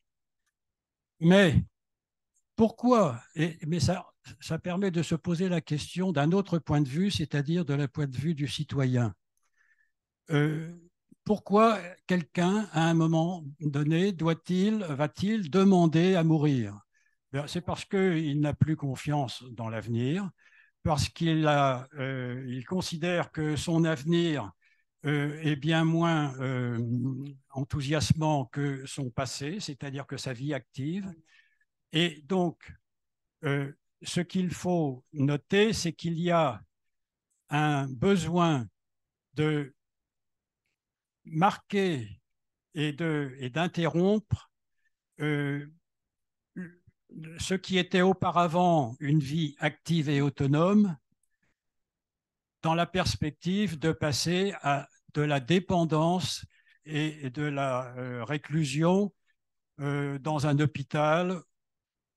Mais pourquoi? Mais ça permet de se poser la question d'un autre point de vue, c'est-à-dire de la point de vue du citoyen. Pourquoi quelqu'un, à un moment donné, va-t-il demander à mourir? C'est parce qu'il n'a plus confiance dans l'avenir, parce qu'il considère que son avenir est bien moins enthousiasmant que son passé, c'est-à-dire que sa vie active. Et donc, ce qu'il faut noter, c'est qu'il y a un besoin de marquer et d'interrompre ce qui était auparavant une vie active et autonome, dans la perspective de passer à de la dépendance et de la réclusion dans un hôpital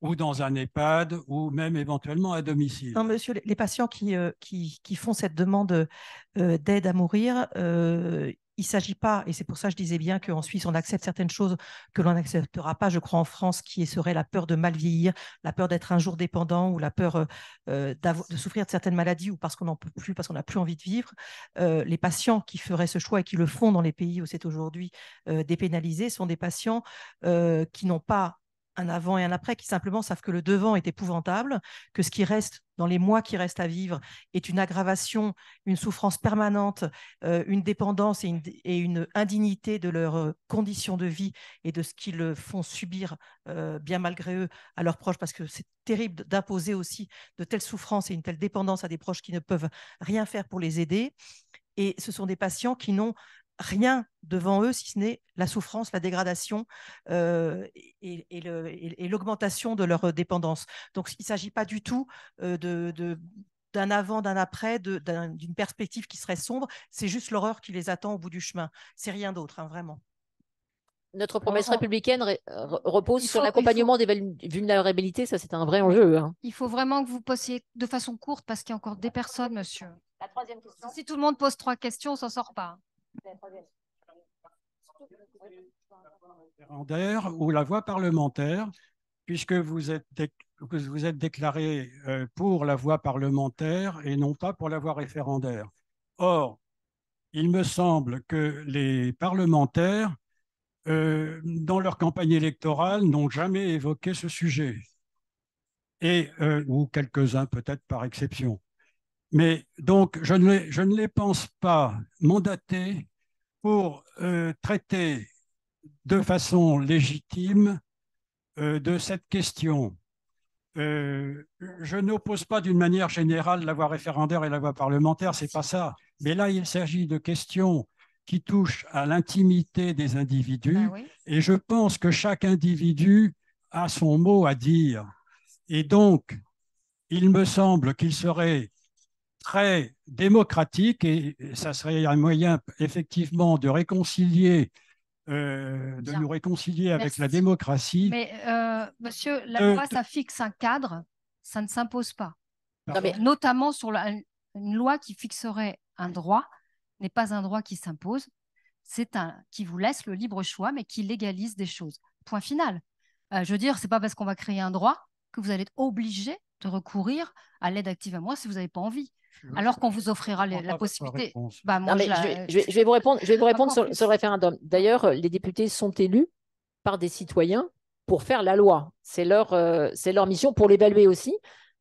ou dans un EHPAD ou même éventuellement à domicile. Non, monsieur, les patients qui font cette demande d'aide à mourir, il ne s'agit pas, et c'est pour ça que je disais bien qu'en Suisse, on accepte certaines choses que l'on n'acceptera pas, je crois, en France, qui serait la peur de mal vieillir, la peur d'être un jour dépendant ou la peur de souffrir de certaines maladies ou parce qu'on n'en peut plus, parce qu'on n'a plus envie de vivre. Les patients qui feraient ce choix et qui le font dans les pays où c'est aujourd'hui dépénalisé sont des patients qui n'ont pas un avant et un après, qui simplement savent que le devant est épouvantable, que ce qui reste dans les mois qui restent à vivre est une aggravation, une souffrance permanente, une dépendance et une indignité de leurs conditions de vie et de ce qu'ils font subir, bien malgré eux, à leurs proches, parce que c'est terrible d'imposer aussi de telles souffrances et une telle dépendance à des proches qui ne peuvent rien faire pour les aider. Et ce sont des patients qui n'ont rien devant eux, si ce n'est la souffrance, la dégradation et l'augmentation de leur dépendance. Donc, il ne s'agit pas du tout d'un avant, d'un après, d'une perspective qui serait sombre. C'est juste l'horreur qui les attend au bout du chemin. C'est rien d'autre, hein, vraiment. Notre promesse républicaine repose sur l'accompagnement des vulnérabilités. Ça, c'est un vrai enjeu. Hein. Il faut vraiment que vous posiez de façon courte parce qu'il y a encore des personnes, monsieur. La troisième question. Si tout le monde pose 3 questions, on ne s'en sort pas. Ou la voie parlementaire, puisque vous êtes déclaré pour la voie parlementaire et non pas pour la voie référendaire. Or, il me semble que les parlementaires, dans leur campagne électorale, n'ont jamais évoqué ce sujet, ou quelques-uns peut-être par exception. Mais donc, je ne les pense pas mandatés pour traiter de façon légitime de cette question. Je n'oppose pas d'une manière générale la voie référendaire et la voie parlementaire, c'est pas ça. Mais là, il s'agit de questions qui touchent à l'intimité des individus. oui. Et je pense que chaque individu a son mot à dire. Et donc, il me semble qu'il serait très démocratique et ça serait un moyen effectivement de réconcilier, nous réconcilier avec Merci. la démocratie. Mais monsieur, la loi, ça fixe un cadre, ça ne s'impose pas. Non, mais Notamment sur une loi qui fixerait un droit, n'est pas un droit qui s'impose, c'est un qui vous laisse le libre choix, mais qui légalise des choses. Point final. Je veux dire, c'est pas parce qu'on va créer un droit que vous allez être obligé de recourir à l'aide active à moi si vous n'avez pas envie. Alors qu'on vous offrira la possibilité. Bah, moi, non, mais je vais vous répondre sur le référendum. D'ailleurs, les députés sont élus par des citoyens pour faire la loi. C'est leur mission pour l'évaluer aussi.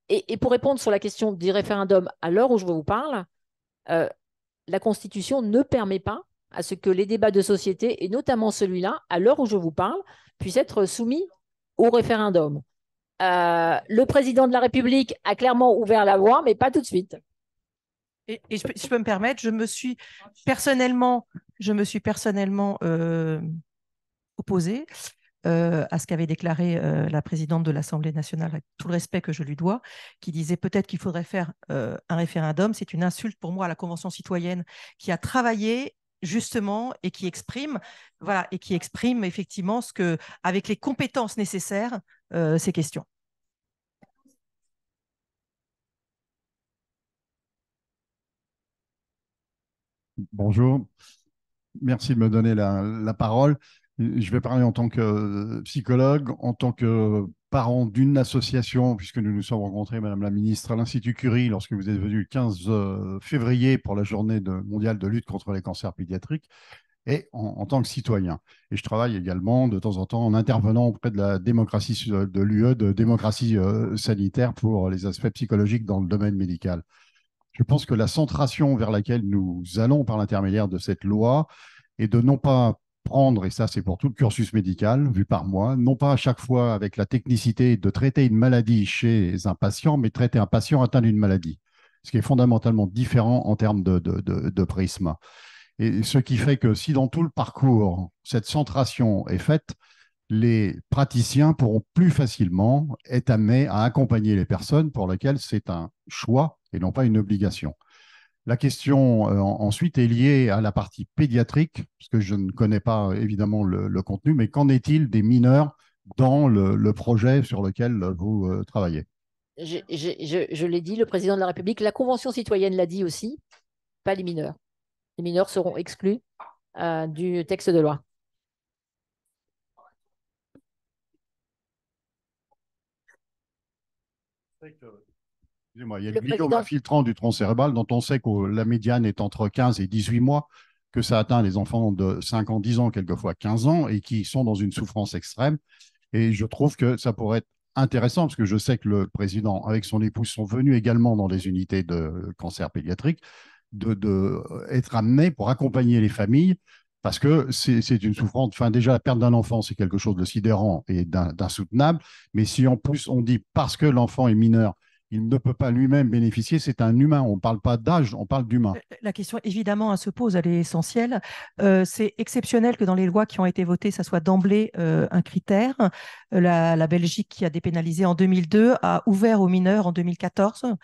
Et pour répondre sur la question du référendum, à l'heure où je vous parle, la Constitution ne permet pas à ce que les débats de société, et notamment celui-là, à l'heure où je vous parle, puissent être soumis au référendum. Le président de la République a clairement ouvert la voie, mais pas tout de suite. Et je peux me permettre, je me suis personnellement opposée à ce qu'avait déclaré la présidente de l'Assemblée nationale, avec tout le respect que je lui dois, qui disait peut-être qu'il faudrait faire un référendum. C'est une insulte pour moi à la Convention citoyenne qui a travaillé justement et qui exprime effectivement avec les compétences nécessaires, ces questions. Bonjour, merci de me donner la parole. Je vais parler en tant que psychologue, en tant que parent d'une association, puisque nous nous sommes rencontrés, Madame la Ministre, à l'Institut Curie, lorsque vous êtes venu le 15 février pour la journée mondiale de lutte contre les cancers pédiatriques, et en tant que citoyen. Et je travaille également de temps en temps en intervenant auprès de la démocratie de l'UE, de démocratie sanitaire pour les aspects psychologiques dans le domaine médical. Je pense que la centration vers laquelle nous allons par l'intermédiaire de cette loi est de non pas prendre, et ça c'est pour tout le cursus médical vu par moi, non pas à chaque fois avec la technicité de traiter une maladie chez un patient, mais traiter un patient atteint d'une maladie, ce qui est fondamentalement différent en termes de prisme. Et ce qui fait que si dans tout le parcours, cette centration est faite, les praticiens pourront plus facilement être amenés à accompagner les personnes pour lesquelles c'est un choix et non pas une obligation. La question ensuite est liée à la partie pédiatrique, parce que je ne connais pas évidemment le contenu, mais qu'en est-il des mineurs dans le projet sur lequel vous travaillez? Je l'ai dit, le président de la République, la Convention citoyenne l'a dit aussi, pas les mineurs. Les mineurs seront exclus du texte de loi. Excusez-moi, il y a le gliome infiltrant du tronc cérébral dont on sait que la médiane est entre 15 et 18 mois, que ça atteint les enfants de 5 ans, 10 ans, quelquefois 15 ans, et qui sont dans une souffrance extrême. Et je trouve que ça pourrait être intéressant, parce que je sais que le président, avec son épouse, sont venus également dans les unités de cancer pédiatrique, d'être amenés pour accompagner les familles, parce que c'est une souffrance. Enfin, déjà, la perte d'un enfant, c'est quelque chose de sidérant et d'insoutenable. Mais si en plus on dit parce que l'enfant est mineur, il ne peut pas lui-même bénéficier, c'est un humain. On ne parle pas d'âge, on parle d'humain. La question, évidemment, elle se pose, elle est essentielle. C'est exceptionnel que dans les lois qui ont été votées, ça soit d'emblée un critère. La Belgique, qui a dépénalisé en 2002, a ouvert aux mineurs en 2014.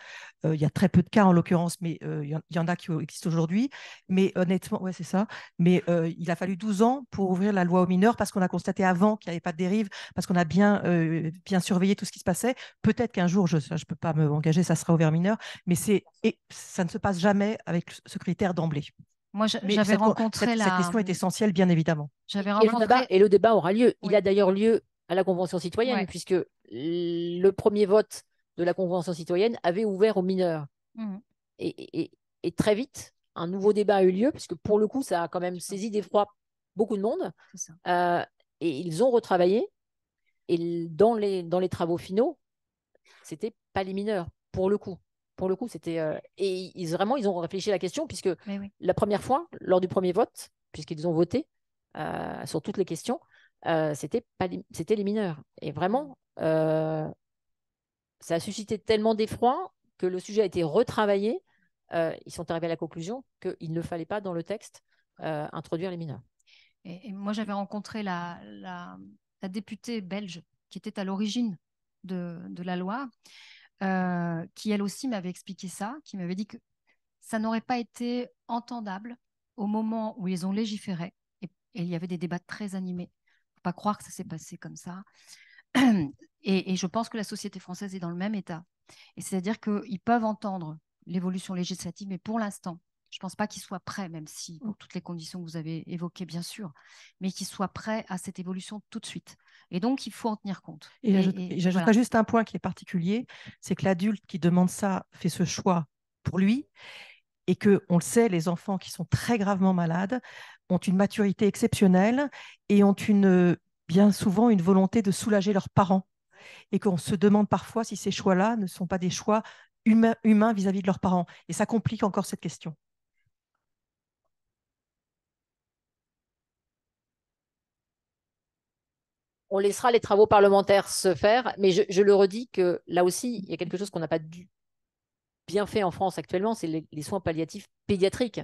Il y a très peu de cas en l'occurrence, mais il y en a qui existent aujourd'hui. Mais honnêtement, ouais, c'est ça. Mais il a fallu 12 ans pour ouvrir la loi aux mineurs parce qu'on a constaté avant qu'il n'y avait pas de dérive, parce qu'on a bien surveillé tout ce qui se passait. Peut-être qu'un jour, je ne peux pas m'engager, ça sera ouvert mineur, mais ça ne se passe jamais avec ce critère d'emblée. Moi, j'avais rencontré cette question est essentielle, bien évidemment. Et le débat aura lieu. Oui. Il a d'ailleurs lieu à la Convention citoyenne, Ouais. puisque le premier vote de la Convention citoyenne avait ouvert aux mineurs. Mmh. Et très vite, un nouveau débat a eu lieu, puisque pour le coup, ça a quand même saisi d'effroi beaucoup de monde. C'est ça. Et ils ont retravaillé. Et dans les travaux finaux, c'était pas les mineurs, pour le coup. Pour le coup, c'était. Et ils ont réfléchi à la question, puisque Oui. la première fois, lors du premier vote, puisqu'ils ont voté sur toutes les questions, c'était les mineurs. Et vraiment, ça a suscité tellement d'effroi que le sujet a été retravaillé. Ils sont arrivés à la conclusion qu'il ne fallait pas dans le texte introduire les mineurs. Et moi, j'avais rencontré la députée belge qui était à l'origine de la loi, qui elle aussi m'avait expliqué ça, qui m'avait dit que ça n'aurait pas été entendable au moment où ils ont légiféré. Et il y avait des débats très animés. Il ne faut pas croire que ça s'est passé comme ça. Et je pense que la société française est dans le même état. Et c'est-à-dire qu'ils peuvent entendre l'évolution législative, mais pour l'instant, je ne pense pas qu'ils soient prêts, même si pour toutes les conditions que vous avez évoquées, bien sûr, mais qu'ils soient prêts à cette évolution tout de suite. Et donc, il faut en tenir compte. Et j'ajouterais voilà. juste un point qui est particulier, c'est que l'adulte qui demande ça fait ce choix pour lui, et que, on le sait, les enfants qui sont très gravement malades ont une maturité exceptionnelle et ont bien souvent une volonté de soulager leurs parents. Et qu'on se demande parfois si ces choix-là ne sont pas des choix humains vis-à-vis de leurs parents. Et ça complique encore cette question. On laissera les travaux parlementaires se faire, mais je le redis que là aussi, il y a quelque chose qu'on n'a pas bien fait en France actuellement, c'est les soins palliatifs pédiatriques.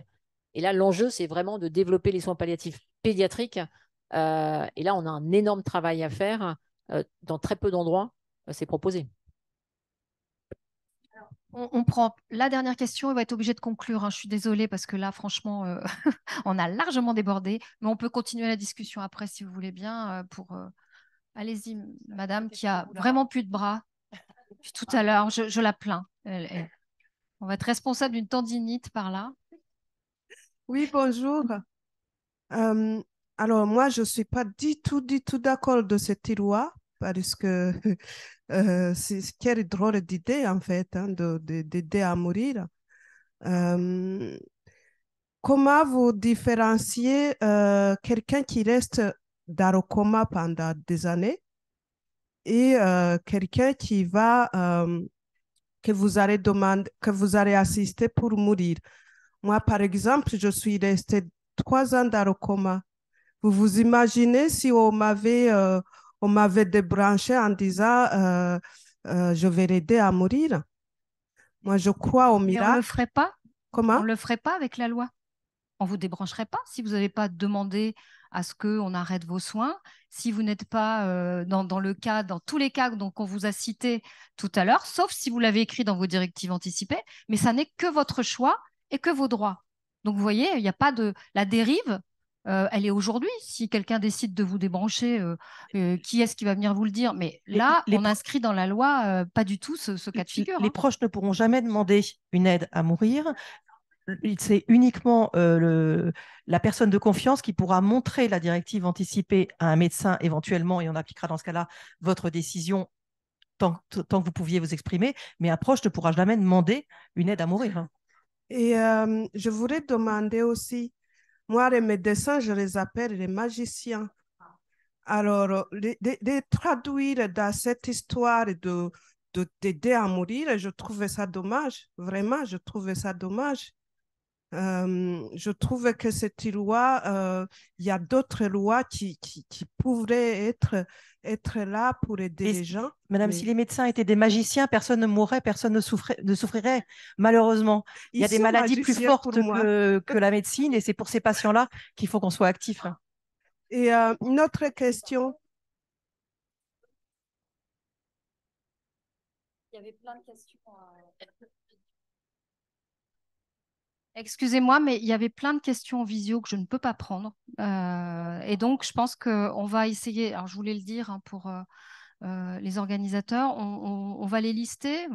Et là, l'enjeu, c'est vraiment de développer les soins palliatifs pédiatriques. Et là, on a un énorme travail à faire dans très peu d'endroits. C'est proposé. On prend la dernière question, on va être obligé de conclure. Je suis désolée parce que là, franchement, on a largement débordé, mais on peut continuer la discussion après si vous voulez bien. Allez-y, madame, qui a vraiment plus de bras. Puis tout à l'heure, je la plains. On va être responsable d'une tendinite par là. Oui, bonjour. Alors, moi, je ne suis pas du tout d'accord de cette loi parce que c'est quelle drôle d'idée, en fait, hein, d'aider à mourir. Comment vous différenciez quelqu'un qui reste dans le coma pendant des années et quelqu'un qui va, que vous allez assister pour mourir? Moi, par exemple, je suis restée 3 ans dans le coma. Vous vous imaginez si on m'avait débranché en disant je vais l'aider à mourir? Moi, je crois au Mais miracle. on ne le ferait pas? Comment? On ne le ferait pas avec la loi? On ne vous débrancherait pas si vous n'avez pas demandé à ce qu'on arrête vos soins, si vous n'êtes pas dans tous les cas qu'on vous a cités tout à l'heure, sauf si vous l'avez écrit dans vos directives anticipées, mais ça n'est que votre choix et que vos droits. Donc vous voyez, il n'y a pas de... La dérive, elle est aujourd'hui. Si quelqu'un décide de vous débrancher, qui est-ce qui va venir vous le dire? Mais là, on inscrit dans la loi pas du tout ce cas de figure. Les proches ne pourront jamais demander une aide à mourir. C'est uniquement la personne de confiance qui pourra montrer la directive anticipée à un médecin éventuellement, et on appliquera dans ce cas-là votre décision tant que vous pouviez vous exprimer, mais un proche ne pourra jamais demander une aide à mourir. Et je voudrais demander aussi, moi, les médecins, je les appelle les magiciens. Alors, de traduire dans cette histoire d'aider à mourir, je trouvais ça dommage. Vraiment, je trouvais ça dommage. Je trouve que cette loi, il y a d'autres lois qui pourraient être là pour aider les gens. Madame, si les médecins étaient des magiciens, personne ne mourrait, personne ne souffrirait, malheureusement. Il y a des maladies plus fortes que la médecine, et c'est pour ces patients-là qu'il faut qu'on soit actif. Et une autre question. Il y avait plein de questions. Excusez-moi, mais il y avait plein de questions en visio que je ne peux pas prendre. Et donc, je pense qu'on va essayer, alors je voulais le dire pour les organisateurs, on va les lister,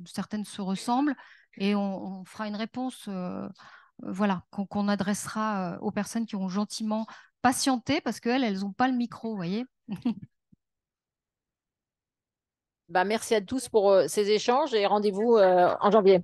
certaines se ressemblent, et on fera une réponse voilà, qu'on adressera aux personnes qui ont gentiment patienté, parce qu'elles n'ont pas le micro, vous voyez. Merci à tous pour ces échanges et rendez-vous en janvier.